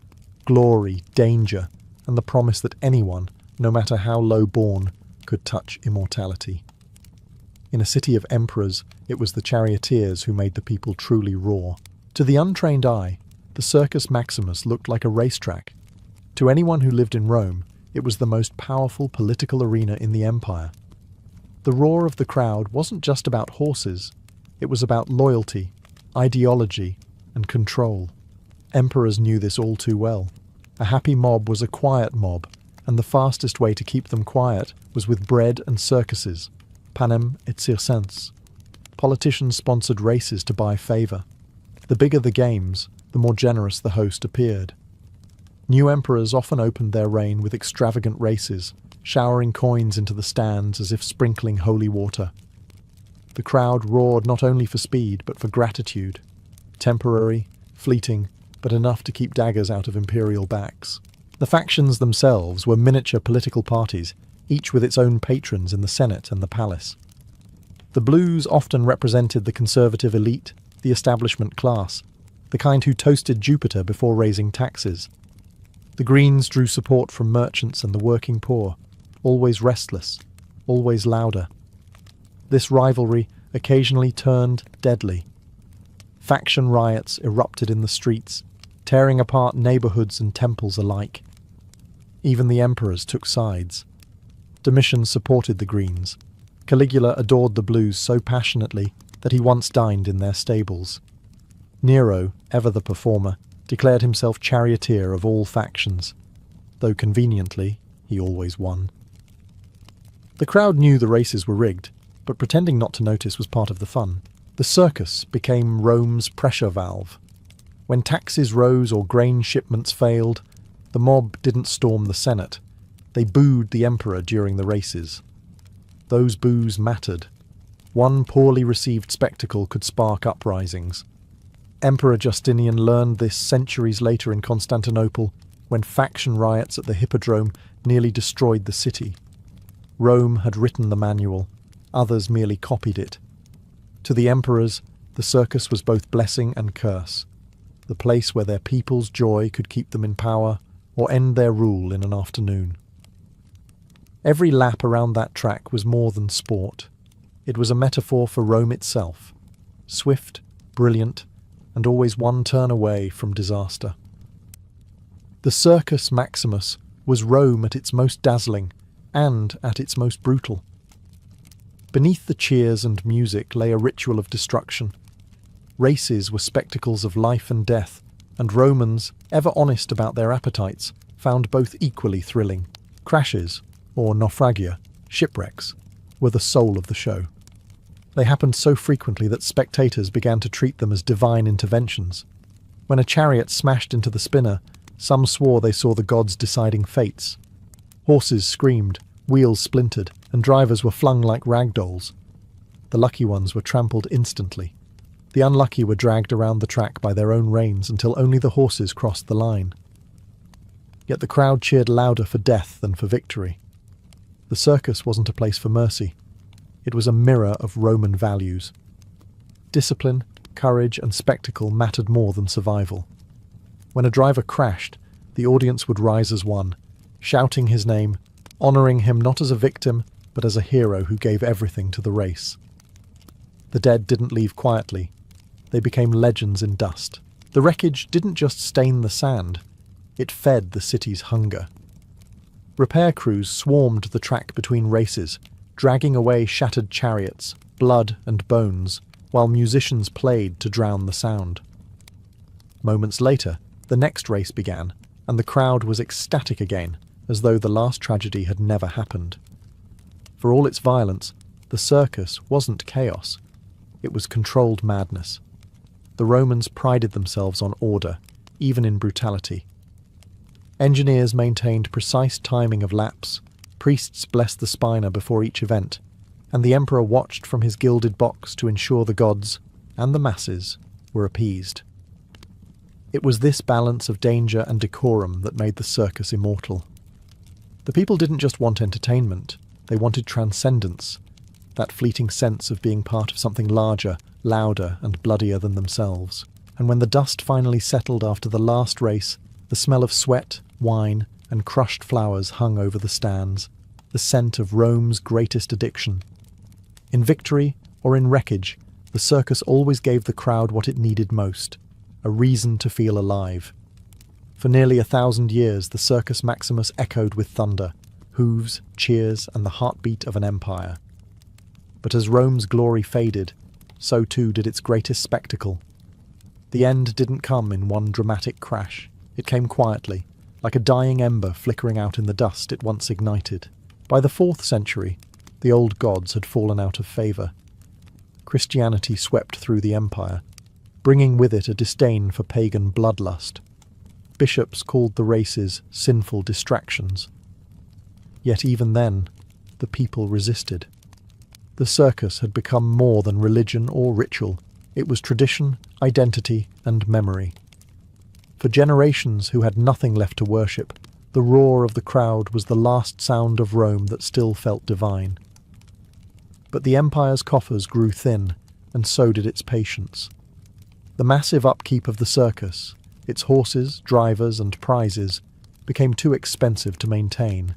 glory, danger, and the promise that anyone, no matter how low-born, could touch immortality. In a city of emperors, it was the charioteers who made the people truly roar. To the untrained eye, the Circus Maximus looked like a racetrack. To anyone who lived in Rome, it was the most powerful political arena in the empire. The roar of the crowd wasn't just about horses, it was about loyalty, ideology, and control. Emperors knew this all too well. A happy mob was a quiet mob, and the fastest way to keep them quiet was with bread and circuses, panem et circenses. Politicians sponsored races to buy favour. The bigger the games, the more generous the host appeared. New emperors often opened their reign with extravagant races, showering coins into the stands as if sprinkling holy water. The crowd roared not only for speed, but for gratitude. Temporary, fleeting, but enough to keep daggers out of imperial backs. The factions themselves were miniature political parties, each with its own patrons in the Senate and the palace. The Blues often represented the conservative elite, the establishment class, the kind who toasted Jupiter before raising taxes. The Greens drew support from merchants and the working poor, always restless, always louder. This rivalry occasionally turned deadly. Faction riots erupted in the streets, tearing apart neighborhoods and temples alike. Even the emperors took sides. Domitian supported the Greens. Caligula adored the Blues so passionately that he once dined in their stables. Nero, ever the performer, declared himself charioteer of all factions, though conveniently he always won. The crowd knew the races were rigged, but pretending not to notice was part of the fun. The circus became Rome's pressure valve. When taxes rose or grain shipments failed, the mob didn't storm the Senate. They booed the emperor during the races. Those boos mattered. One poorly received spectacle could spark uprisings. Emperor Justinian learned this centuries later in Constantinople, when faction riots at the Hippodrome nearly destroyed the city. Rome had written the manual, others merely copied it. To the emperors, the circus was both blessing and curse, the place where their people's joy could keep them in power or end their rule in an afternoon. Every lap around that track was more than sport. It was a metaphor for Rome itself, swift, brilliant, and always one turn away from disaster. The Circus Maximus was Rome at its most dazzling and at its most brutal. Beneath the cheers and music lay a ritual of destruction. Races were spectacles of life and death, and Romans, ever honest about their appetites, found both equally thrilling. Crashes, or naufragia, shipwrecks, were the soul of the show. They happened so frequently that spectators began to treat them as divine interventions. When a chariot smashed into the spinner, some swore they saw the gods deciding fates. Horses screamed, wheels splintered, and drivers were flung like rag dolls. The lucky ones were trampled instantly. The unlucky were dragged around the track by their own reins until only the horses crossed the line. Yet the crowd cheered louder for death than for victory. The circus wasn't a place for mercy. It was a mirror of Roman values. Discipline, courage, and spectacle mattered more than survival. When a driver crashed, the audience would rise as one, shouting his name, honouring him not as a victim, but as a hero who gave everything to the race. The dead didn't leave quietly. They became legends in dust. The wreckage didn't just stain the sand, it fed the city's hunger. Repair crews swarmed the track between races, dragging away shattered chariots, blood and bones, while musicians played to drown the sound. Moments later, the next race began, and the crowd was ecstatic again, as though the last tragedy had never happened. For all its violence, the circus wasn't chaos. It was controlled madness. The Romans prided themselves on order, even in brutality. Engineers maintained precise timing of laps, priests blessed the spina before each event, and the emperor watched from his gilded box to ensure the gods, and the masses, were appeased. It was this balance of danger and decorum that made the circus immortal. The people didn't just want entertainment, they wanted transcendence, that fleeting sense of being part of something larger, louder, and bloodier than themselves. And when the dust finally settled after the last race, the smell of sweat, wine, and crushed flowers hung over the stands, the scent of Rome's greatest addiction. In victory or in wreckage, the circus always gave the crowd what it needed most, a reason to feel alive. For nearly 1,000 years, the Circus Maximus echoed with thunder, hooves, cheers, and the heartbeat of an empire. But as Rome's glory faded, so too did its greatest spectacle. The end didn't come in one dramatic crash. It came quietly, like a dying ember flickering out in the dust it once ignited. By the 4th century, the old gods had fallen out of favour. Christianity swept through the empire, bringing with it a disdain for pagan bloodlust. Bishops called the races sinful distractions. Yet even then, the people resisted. The circus had become more than religion or ritual. It was tradition, identity, and memory. For generations who had nothing left to worship, the roar of the crowd was the last sound of Rome that still felt divine. But the empire's coffers grew thin, and so did its patience. The massive upkeep of the circus, its horses, drivers, and prizes, became too expensive to maintain.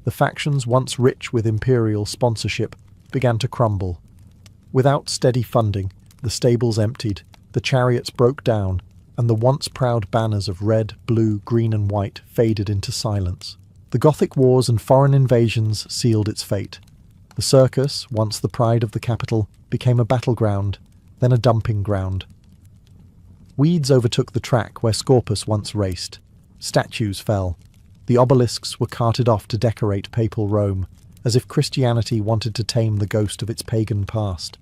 The factions once rich with imperial sponsorship began to crumble. Without steady funding, the stables emptied, the chariots broke down, and the once proud banners of red, blue, green and white faded into silence. The Gothic wars and foreign invasions sealed its fate. The circus, once the pride of the capital, became a battleground, then a dumping ground. Weeds overtook the track where Scorpus once raced. Statues fell. The obelisks were carted off to decorate papal Rome, as if Christianity wanted to tame the ghost of its pagan past.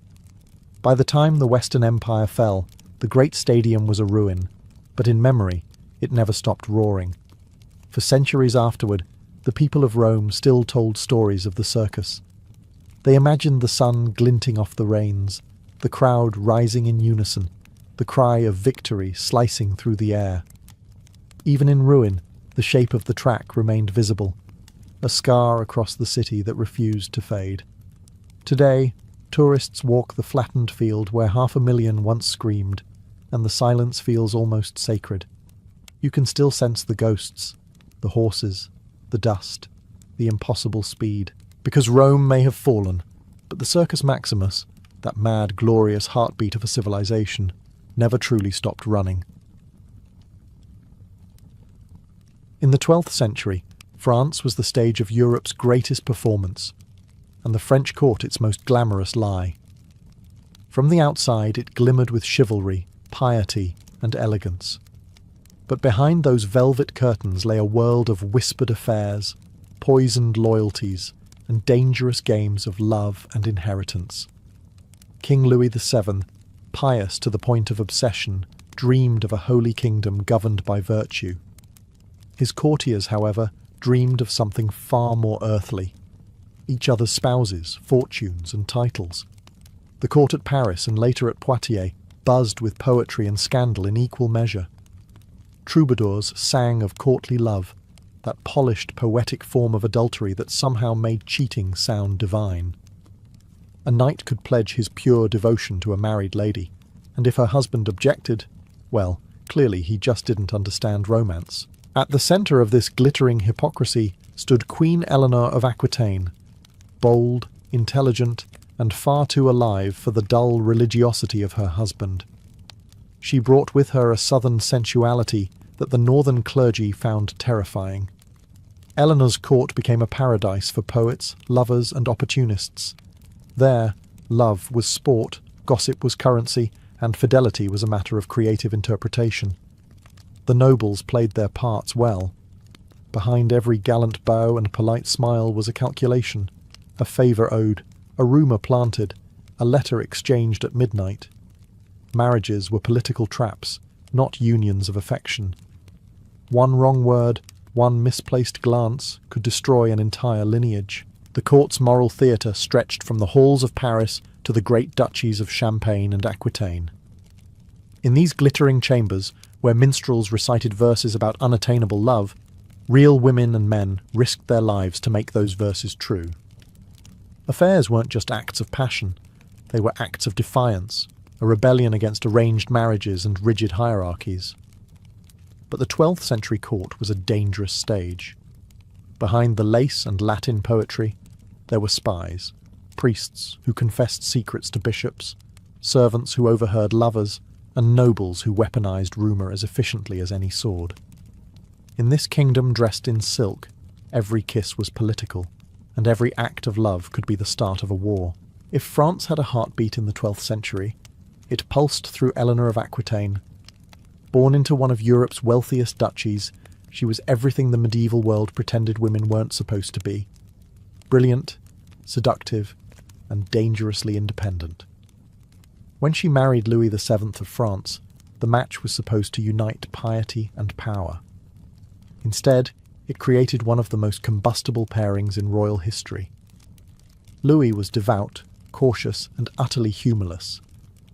By the time the Western Empire fell, the great stadium was a ruin, but in memory, it never stopped roaring. For centuries afterward, the people of Rome still told stories of the circus. They imagined the sun glinting off the reins, the crowd rising in unison, the cry of victory slicing through the air. Even in ruin, the shape of the track remained visible, a scar across the city that refused to fade. Today, tourists walk the flattened field where 500,000 once screamed, and the silence feels almost sacred. You can still sense the ghosts, the horses, the dust, the impossible speed. Because Rome may have fallen, but the Circus Maximus, that mad, glorious heartbeat of a civilization, never truly stopped running. In the 12th century, France was the stage of Europe's greatest performance, and the French court its most glamorous lie. From the outside it glimmered with chivalry, piety, and elegance. But behind those velvet curtains lay a world of whispered affairs, poisoned loyalties, and dangerous games of love and inheritance. King Louis VII, pious to the point of obsession, dreamed of a holy kingdom governed by virtue. His courtiers, however, dreamed of something far more earthly: each other's spouses, fortunes, and titles. The court at Paris and later at Poitiers buzzed with poetry and scandal in equal measure. Troubadours sang of courtly love, that polished, poetic form of adultery that somehow made cheating sound divine. A knight could pledge his pure devotion to a married lady, and if her husband objected, well, clearly he just didn't understand romance. At the centre of this glittering hypocrisy stood Queen Eleanor of Aquitaine, bold, intelligent, and far too alive for the dull religiosity of her husband. She brought with her a southern sensuality that the northern clergy found terrifying. Eleanor's court became a paradise for poets, lovers, and opportunists. There, love was sport, gossip was currency, and fidelity was a matter of creative interpretation. The nobles played their parts well. Behind every gallant bow and polite smile was a calculation, a favour owed, a rumour planted, a letter exchanged at midnight. Marriages were political traps, not unions of affection. One wrong word, one misplaced glance could destroy an entire lineage. The court's moral theatre stretched from the halls of Paris to the great duchies of Champagne and Aquitaine. In these glittering chambers, where minstrels recited verses about unattainable love, real women and men risked their lives to make those verses true. Affairs weren't just acts of passion, they were acts of defiance, a rebellion against arranged marriages and rigid hierarchies. But the 12th century court was a dangerous stage. Behind the lace and Latin poetry, there were spies, priests who confessed secrets to bishops, servants who overheard lovers, and nobles who weaponized rumour as efficiently as any sword. In this kingdom dressed in silk, every kiss was political, and every act of love could be the start of a war. If France had a heartbeat in the 12th century, it pulsed through Eleanor of Aquitaine. Born into one of Europe's wealthiest duchies, she was everything the medieval world pretended women weren't supposed to be: brilliant, seductive, and dangerously independent. When she married Louis VII of France, the match was supposed to unite piety and power. Instead, it created one of the most combustible pairings in royal history. Louis was devout, cautious, and utterly humorless,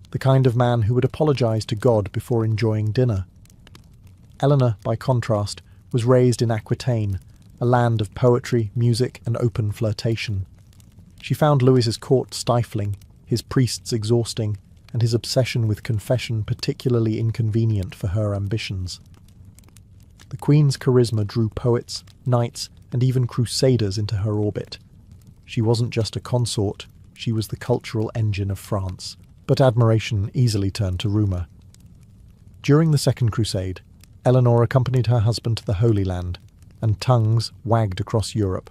the kind of man who would apologize to God before enjoying dinner. Eleanor, by contrast, was raised in Aquitaine, a land of poetry, music, and open flirtation. She found Louis's court stifling, his priests exhausting, and his obsession with confession particularly inconvenient for her ambitions. The Queen's charisma drew poets, knights, and even crusaders into her orbit. She wasn't just a consort, she was the cultural engine of France. But admiration easily turned to rumour. During the Second Crusade, Eleanor accompanied her husband to the Holy Land, and tongues wagged across Europe.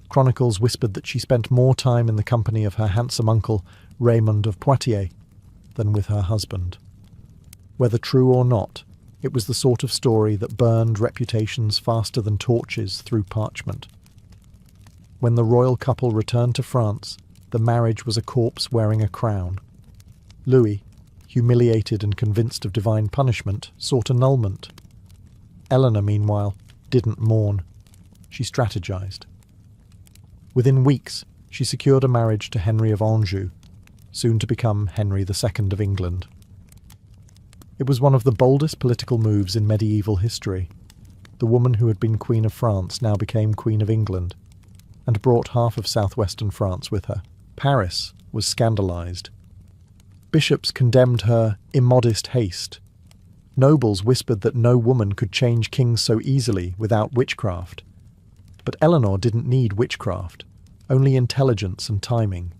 Chronicles whispered that she spent more time in the company of her handsome uncle, Raymond of Poitiers, than with her husband. Whether true or not, it was the sort of story that burned reputations faster than torches through parchment. When the royal couple returned to France, the marriage was a corpse wearing a crown. Louis, humiliated and convinced of divine punishment, sought annulment. Eleanor, meanwhile, didn't mourn. She strategized. Within weeks, she secured a marriage to Henry of Anjou, soon to become Henry II of England. It was one of the boldest political moves in medieval history. The woman who had been Queen of France now became Queen of England, and brought half of southwestern France with her. Paris was scandalized. Bishops condemned her immodest haste. Nobles whispered that no woman could change kings so easily without witchcraft. But Eleanor didn't need witchcraft, only intelligence and timing.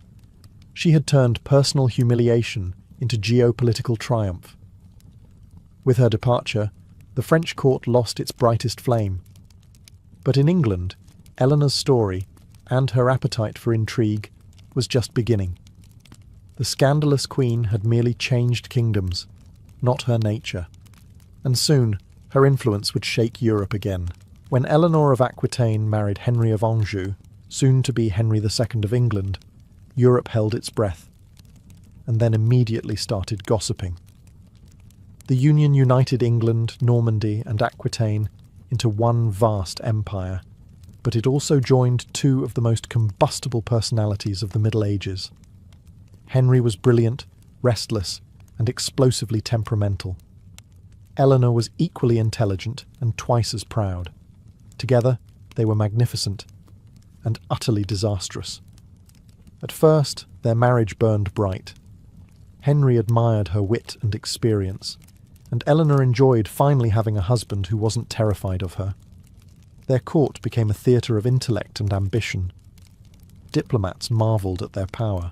She had turned personal humiliation into geopolitical triumph. With her departure, the French court lost its brightest flame. But in England, Eleanor's story, and her appetite for intrigue, was just beginning. The scandalous queen had merely changed kingdoms, not her nature. And soon, her influence would shake Europe again. When Eleanor of Aquitaine married Henry of Anjou, soon to be Henry II of England, Europe held its breath, and then immediately started gossiping. The union united England, Normandy, and Aquitaine into one vast empire, but it also joined two of the most combustible personalities of the Middle Ages. Henry was brilliant, restless, and explosively temperamental. Eleanor was equally intelligent and twice as proud. Together, they were magnificent and utterly disastrous. At first, their marriage burned bright. Henry admired her wit and experience, and Eleanor enjoyed finally having a husband who wasn't terrified of her. Their court became a theatre of intellect and ambition. Diplomats marvelled at their power.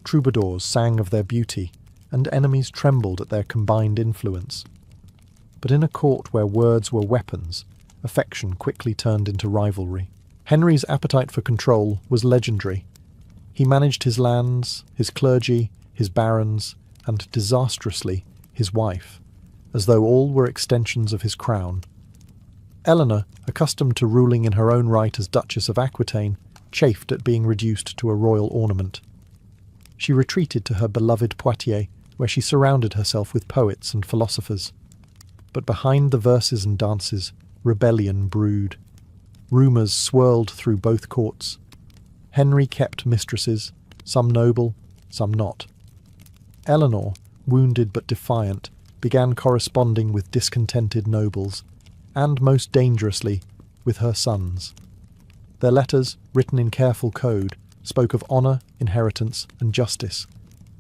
Troubadours sang of their beauty, and enemies trembled at their combined influence. But in a court where words were weapons, affection quickly turned into rivalry. Henry's appetite for control was legendary. He managed his lands, his clergy, his barons, and, disastrously, his wife, as though all were extensions of his crown. Eleanor, accustomed to ruling in her own right as Duchess of Aquitaine, chafed at being reduced to a royal ornament. She retreated to her beloved Poitiers, where she surrounded herself with poets and philosophers. But behind the verses and dances, rebellion brewed. Rumours swirled through both courts. Henry kept mistresses, some noble, some not. Eleanor, wounded but defiant, began corresponding with discontented nobles, and most dangerously, with her sons. Their letters, written in careful code, spoke of honour, inheritance, and justice,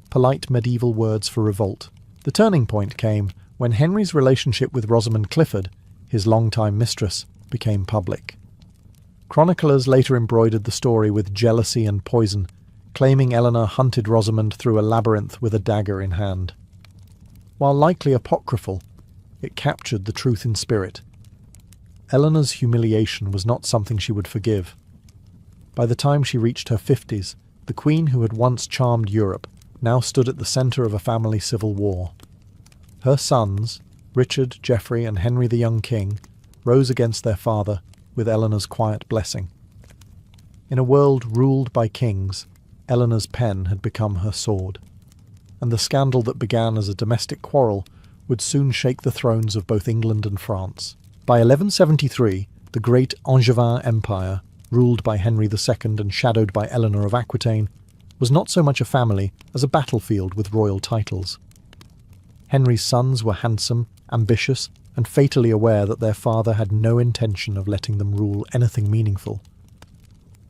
polite medieval words for revolt. The turning point came when Henry's relationship with Rosamund Clifford, his longtime mistress, became public. Chroniclers later embroidered the story with jealousy and poison, claiming Eleanor hunted Rosamund through a labyrinth with a dagger in hand. While likely apocryphal, it captured the truth in spirit. Eleanor's humiliation was not something she would forgive. By the time she reached her 50s, the queen who had once charmed Europe now stood at the centre of a family civil war. Her sons, Richard, Geoffrey, and Henry the young king, rose against their father with Eleanor's quiet blessing. In a world ruled by kings, Eleanor's pen had become her sword, and the scandal that began as a domestic quarrel would soon shake the thrones of both England and France. By 1173, the great Angevin Empire, ruled by Henry II and shadowed by Eleanor of Aquitaine, was not so much a family as a battlefield with royal titles. Henry's sons were handsome, ambitious, and fatally aware that their father had no intention of letting them rule anything meaningful.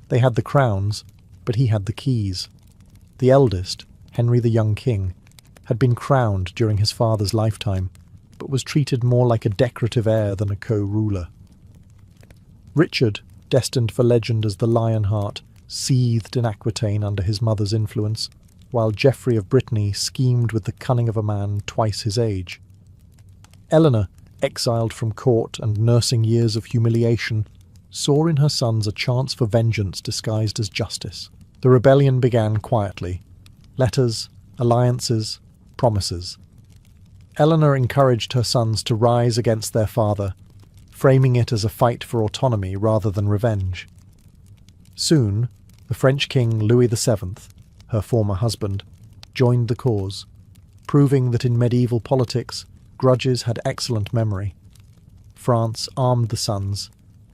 They had the crowns, but he had the keys. The eldest, Henry the young king, had been crowned during his father's lifetime, but was treated more like a decorative heir than a co-ruler. Richard, destined for legend as the Lionheart, seethed in Aquitaine under his mother's influence, while Geoffrey of Brittany schemed with the cunning of a man twice his age. Eleanor, exiled from court and nursing years of humiliation, saw in her sons a chance for vengeance disguised as justice. The rebellion began quietly. Letters, alliances, promises. Eleanor encouraged her sons to rise against their father, framing it as a fight for autonomy rather than revenge. Soon, the French king Louis VII, her former husband, joined the cause, proving that in medieval politics, grudges had excellent memory. France armed the sons,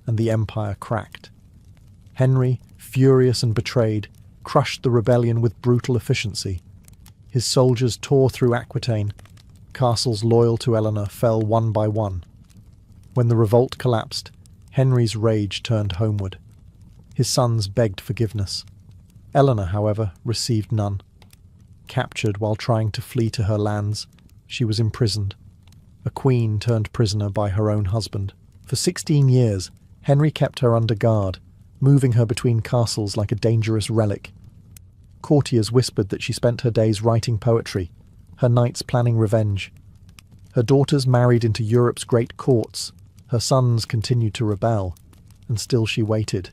and the empire cracked. Henry, furious and betrayed, crushed the rebellion with brutal efficiency. His soldiers tore through Aquitaine, castles loyal to Eleanor fell one by one. When the revolt collapsed, Henry's rage turned homeward. His sons begged forgiveness. Eleanor, however, received none. Captured while trying to flee to her lands, she was imprisoned. A queen turned prisoner by her own husband. For 16 years, Henry kept her under guard, moving her between castles like a dangerous relic. Courtiers whispered that she spent her days writing poetry, her nights planning revenge. Her daughters married into Europe's great courts, her sons continued to rebel, and still she waited.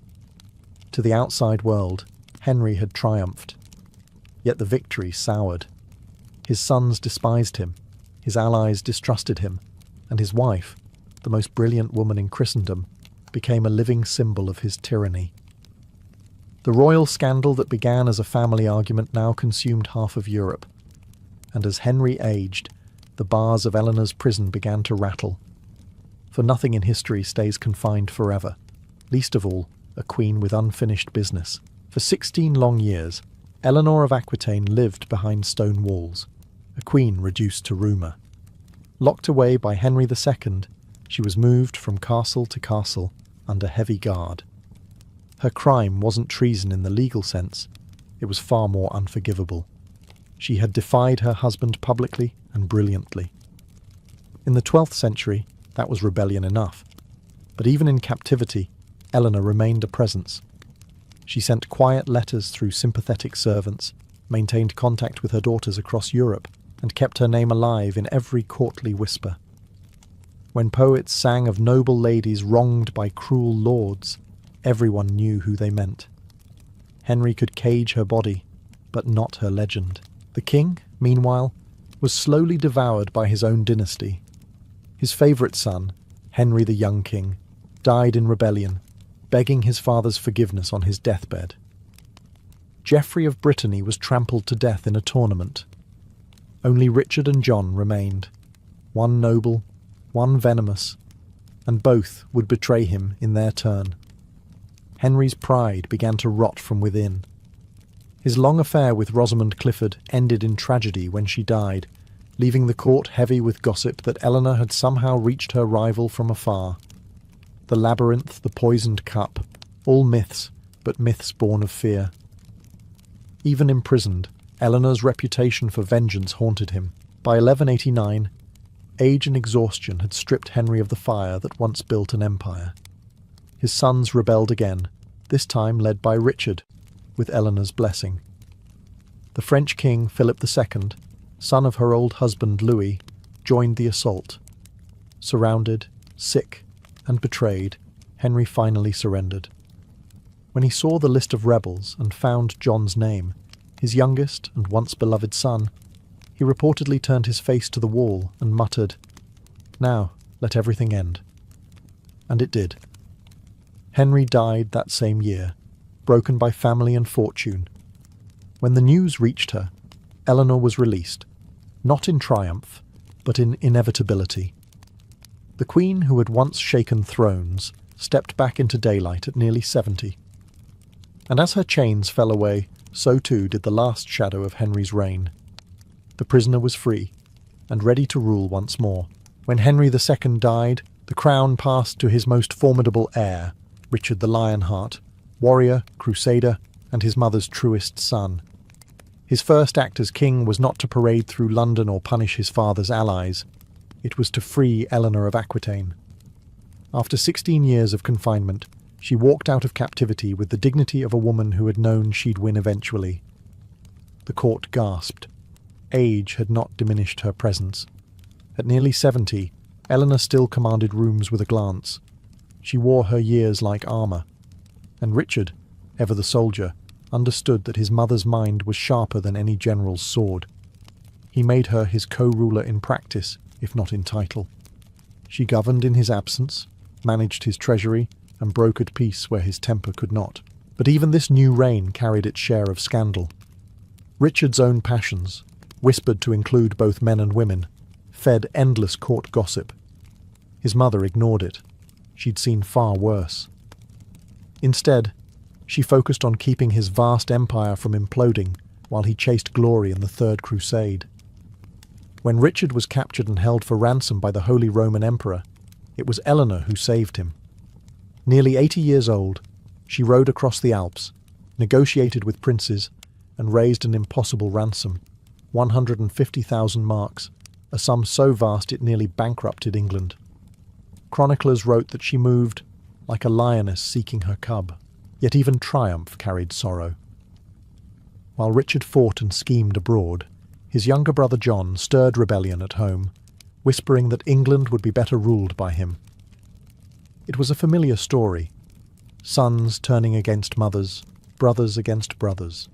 To the outside world, Henry had triumphed. Yet the victory soured. His sons despised him, his allies distrusted him, and his wife, the most brilliant woman in Christendom, became a living symbol of his tyranny. The royal scandal that began as a family argument now consumed half of Europe, and as Henry aged, the bars of Eleanor's prison began to rattle. For nothing in history stays confined forever, least of all a queen with unfinished business. For 16 long years, Eleanor of Aquitaine lived behind stone walls, a queen reduced to rumour. Locked away by Henry II, she was moved from castle to castle under heavy guard. Her crime wasn't treason in the legal sense, it was far more unforgivable. She had defied her husband publicly and brilliantly. In the 12th century, that was rebellion enough. But even in captivity, Eleanor remained a presence. She sent quiet letters through sympathetic servants, maintained contact with her daughters across Europe, and kept her name alive in every courtly whisper. When poets sang of noble ladies wronged by cruel lords, everyone knew who they meant. Henry could cage her body, but not her legend. The king, meanwhile, was slowly devoured by his own dynasty. His favourite son, Henry the young king, died in rebellion, begging his father's forgiveness on his deathbed. Geoffrey of Brittany was trampled to death in a tournament. Only Richard and John remained, one noble, one venomous, and both would betray him in their turn. Henry's pride began to rot from within. His long affair with Rosamund Clifford ended in tragedy when she died, leaving the court heavy with gossip that Eleanor had somehow reached her rival from afar. The labyrinth, the poisoned cup, all myths, but myths born of fear. Even imprisoned, Eleanor's reputation for vengeance haunted him. By 1189, age and exhaustion had stripped Henry of the fire that once built an empire. His sons rebelled again, this time led by Richard, with Eleanor's blessing. The French king Philip II, son of her old husband Louis, joined the assault. Surrounded, sick, and betrayed, Henry finally surrendered. When he saw the list of rebels and found John's name, his youngest and once beloved son, he reportedly turned his face to the wall and muttered, "Now, let everything end." And it did. Henry died that same year, broken by family and fortune. When the news reached her, Eleanor was released, not in triumph, but in inevitability. The queen who had once shaken thrones stepped back into daylight at nearly 70. And as her chains fell away, so too did the last shadow of Henry's reign. The prisoner was free, and ready to rule once more. When Henry II died, the crown passed to his most formidable heir, Richard the Lionheart, warrior, crusader, and his mother's truest son. His first act as king was not to parade through London or punish his father's allies. It was to free Eleanor of Aquitaine. After 16 years of confinement, she walked out of captivity with the dignity of a woman who had known she'd win eventually. The court gasped. Age had not diminished her presence. At nearly 70, Eleanor still commanded rooms with a glance. She wore her years like armour. And Richard, ever the soldier, understood that his mother's mind was sharper than any general's sword. He made her his co-ruler in practice, if not in title. She governed in his absence, managed his treasury, and brokered peace where his temper could not. But even this new reign carried its share of scandal. Richard's own passions, whispered to include both men and women, fed endless court gossip. His mother ignored it. She'd seen far worse. Instead, she focused on keeping his vast empire from imploding while he chased glory in the Third Crusade. When Richard was captured and held for ransom by the Holy Roman Emperor, it was Eleanor who saved him. Nearly 80 years old, she rode across the Alps, negotiated with princes, and raised an impossible ransom, 150,000 marks, a sum so vast it nearly bankrupted England. Chroniclers wrote that she moved like a lioness seeking her cub, yet even triumph carried sorrow. While Richard fought and schemed abroad, his younger brother John stirred rebellion at home, whispering that England would be better ruled by him. It was a familiar story, sons turning against mothers, brothers against brothers.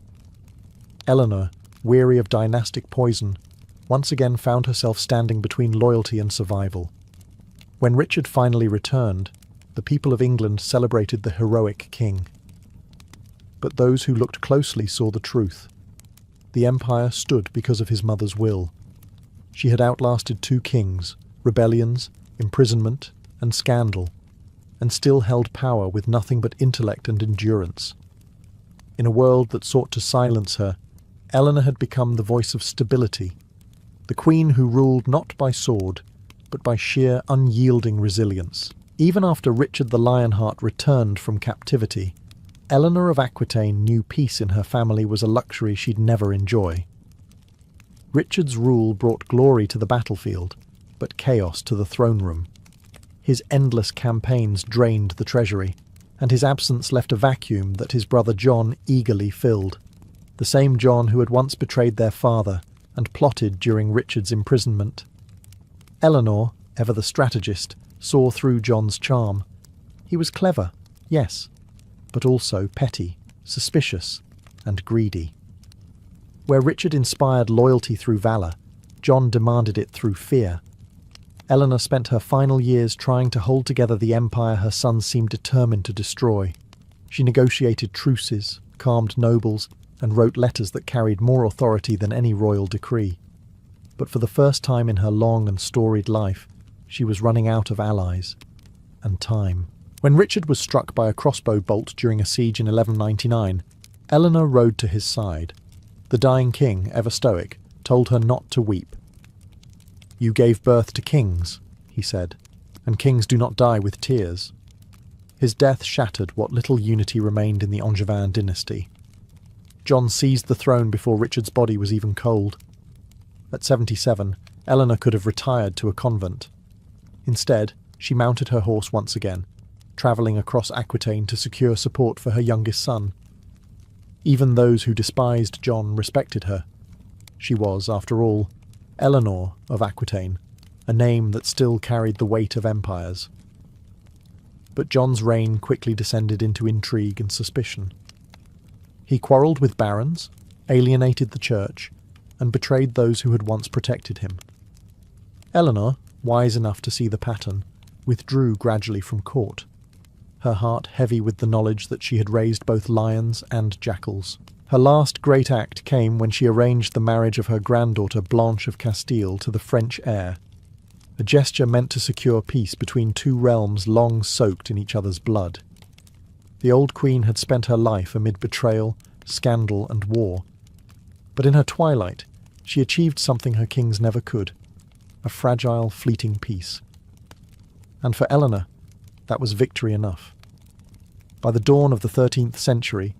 Eleanor, weary of dynastic poison, once again found herself standing between loyalty and survival. When Richard finally returned, the people of England celebrated the heroic king. But those who looked closely saw the truth. The empire stood because of his mother's will. She had outlasted 2 kings, rebellions, imprisonment, and scandal, and still held power with nothing but intellect and endurance. In a world that sought to silence her, Eleanor had become the voice of stability, the queen who ruled not by sword, but by sheer unyielding resilience. Even after Richard the Lionheart returned from captivity, Eleanor of Aquitaine knew peace in her family was a luxury she'd never enjoy. Richard's rule brought glory to the battlefield, but chaos to the throne room. His endless campaigns drained the treasury, and his absence left a vacuum that his brother John eagerly filled. The same John who had once betrayed their father and plotted during Richard's imprisonment. Eleanor, ever the strategist, saw through John's charm. He was clever, yes, but also petty, suspicious, and greedy. Where Richard inspired loyalty through valour, John demanded it through fear. Eleanor spent her final years trying to hold together the empire her son seemed determined to destroy. She negotiated truces, calmed nobles, and wrote letters that carried more authority than any royal decree. But for the first time in her long and storied life, she was running out of allies and time. When Richard was struck by a crossbow bolt during a siege in 1199, Eleanor rode to his side. The dying king, ever stoic, told her not to weep. "You gave birth to kings," he said, "and kings do not die with tears." His death shattered what little unity remained in the Angevin dynasty. John seized the throne before Richard's body was even cold. At 77, Eleanor could have retired to a convent. Instead, she mounted her horse once again, travelling across Aquitaine to secure support for her youngest son. Even those who despised John respected her. She was, after all, Eleanor of Aquitaine, a name that still carried the weight of empires. But John's reign quickly descended into intrigue and suspicion. He quarrelled with barons, alienated the church, and betrayed those who had once protected him. Eleanor, wise enough to see the pattern, withdrew gradually from court, her heart heavy with the knowledge that she had raised both lions and jackals. Her last great act came when she arranged the marriage of her granddaughter Blanche of Castile to the French heir, a gesture meant to secure peace between 2 realms long soaked in each other's blood. The old queen had spent her life amid betrayal, scandal, and war, but in her twilight she achieved something her kings never could, a fragile, fleeting peace. And for Eleanor, that was victory enough. By the dawn of the 13th century,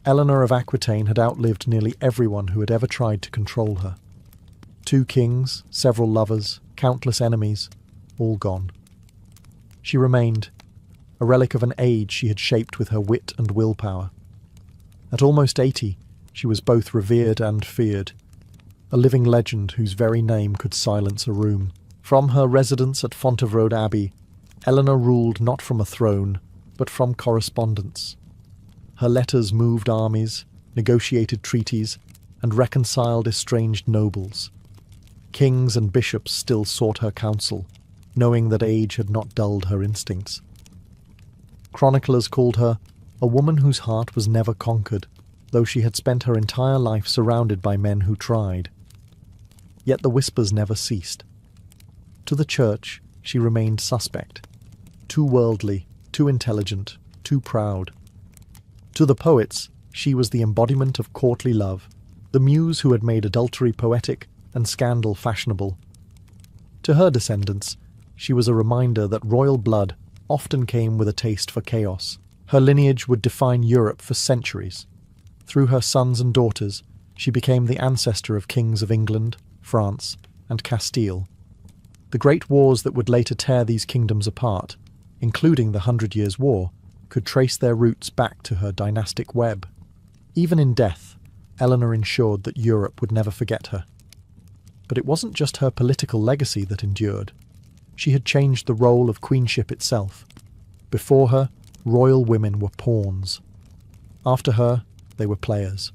Eleanor of Aquitaine had outlived nearly everyone who had ever tried to control her. 2 kings, several lovers, countless enemies, all gone. She remained, a relic of an age she had shaped with her wit and willpower. At almost 80, she was both revered and feared, a living legend whose very name could silence a room. From her residence at Fontevraud Abbey, Eleanor ruled not from a throne, but from correspondence. Her letters moved armies, negotiated treaties, and reconciled estranged nobles. Kings and bishops still sought her counsel, knowing that age had not dulled her instincts. Chroniclers called her a woman whose heart was never conquered, though she had spent her entire life surrounded by men who tried. Yet the whispers never ceased. To the church, she remained suspect, too worldly, too intelligent, too proud. To the poets, she was the embodiment of courtly love, the muse who had made adultery poetic and scandal fashionable. To her descendants, she was a reminder that royal blood often came with a taste for chaos. Her lineage would define Europe for centuries. Through her sons and daughters, she became the ancestor of kings of England, France, and Castile. The great wars that would later tear these kingdoms apart, including the 100 Years' War, could trace their roots back to her dynastic web. Even in death, Eleanor ensured that Europe would never forget her. But it wasn't just her political legacy that endured. She had changed the role of queenship itself. Before her, royal women were pawns. After her, they were players.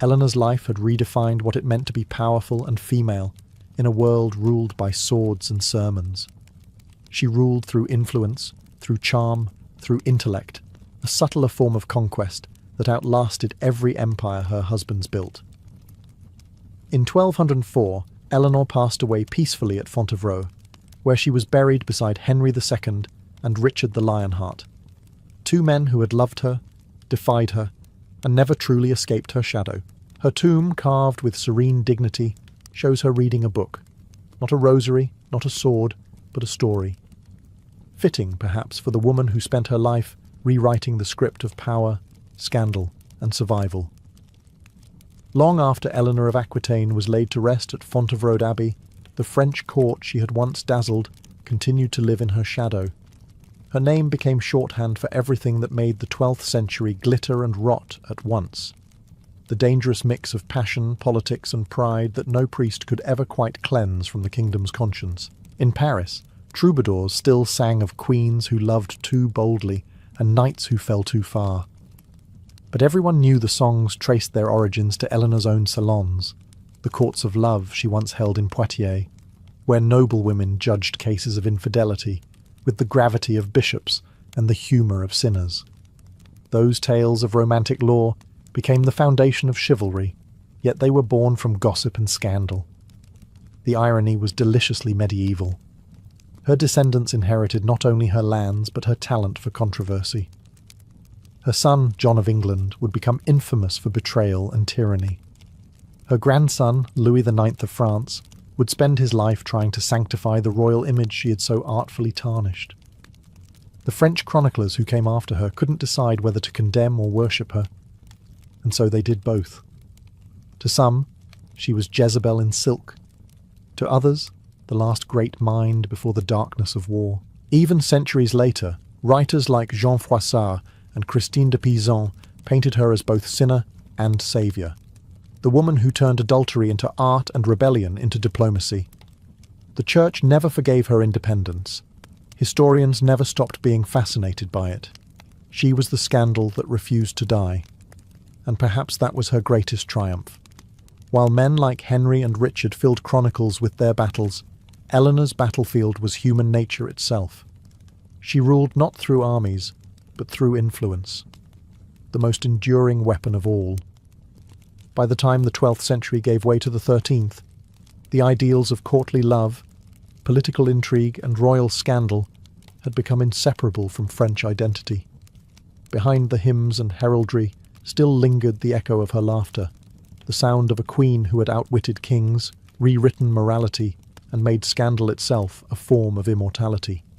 Eleanor's life had redefined what it meant to be powerful and female in a world ruled by swords and sermons. She ruled through influence, through charm, through intellect, a subtler form of conquest that outlasted every empire her husbands built. In 1204, Eleanor passed away peacefully at Fontevraud, where she was buried beside Henry II and Richard the Lionheart, two men who had loved her, defied her, and never truly escaped her shadow. Her tomb, carved with serene dignity, shows her reading a book. Not a rosary, not a sword, but a story. Fitting, perhaps, for the woman who spent her life rewriting the script of power, scandal, and survival. Long after Eleanor of Aquitaine was laid to rest at Fontevraud Abbey, the French court she had once dazzled continued to live in her shadow. Her name became shorthand for everything that made the 12th century glitter and rot at once. The dangerous mix of passion, politics, and pride that no priest could ever quite cleanse from the kingdom's conscience. In Paris, troubadours still sang of queens who loved too boldly and knights who fell too far. But everyone knew the songs traced their origins to Eleanor's own salons, the courts of love she once held in Poitiers, where noble women judged cases of infidelity with the gravity of bishops and the humour of sinners. Those tales of romantic lore became the foundation of chivalry, yet they were born from gossip and scandal. The irony was deliciously medieval. Her descendants inherited not only her lands but her talent for controversy. Her son, John of England, would become infamous for betrayal and tyranny. Her grandson, Louis IX of France, would spend his life trying to sanctify the royal image she had so artfully tarnished. The French chroniclers who came after her couldn't decide whether to condemn or worship her, and so they did both. To some, she was Jezebel in silk. To others, the last great mind before the darkness of war. Even centuries later, writers like Jean Froissart and Christine de Pizan painted her as both sinner and saviour, the woman who turned adultery into art and rebellion into diplomacy. The Church never forgave her independence. Historians never stopped being fascinated by it. She was the scandal that refused to die, and perhaps that was her greatest triumph. While men like Henry and Richard filled chronicles with their battles, Eleanor's battlefield was human nature itself. She ruled not through armies, but through influence, the most enduring weapon of all. By the time the 12th century gave way to the 13th, the ideals of courtly love, political intrigue, and royal scandal had become inseparable from French identity. Behind the hymns and heraldry still lingered the echo of her laughter, the sound of a queen who had outwitted kings, rewritten morality, and made scandal itself a form of immortality.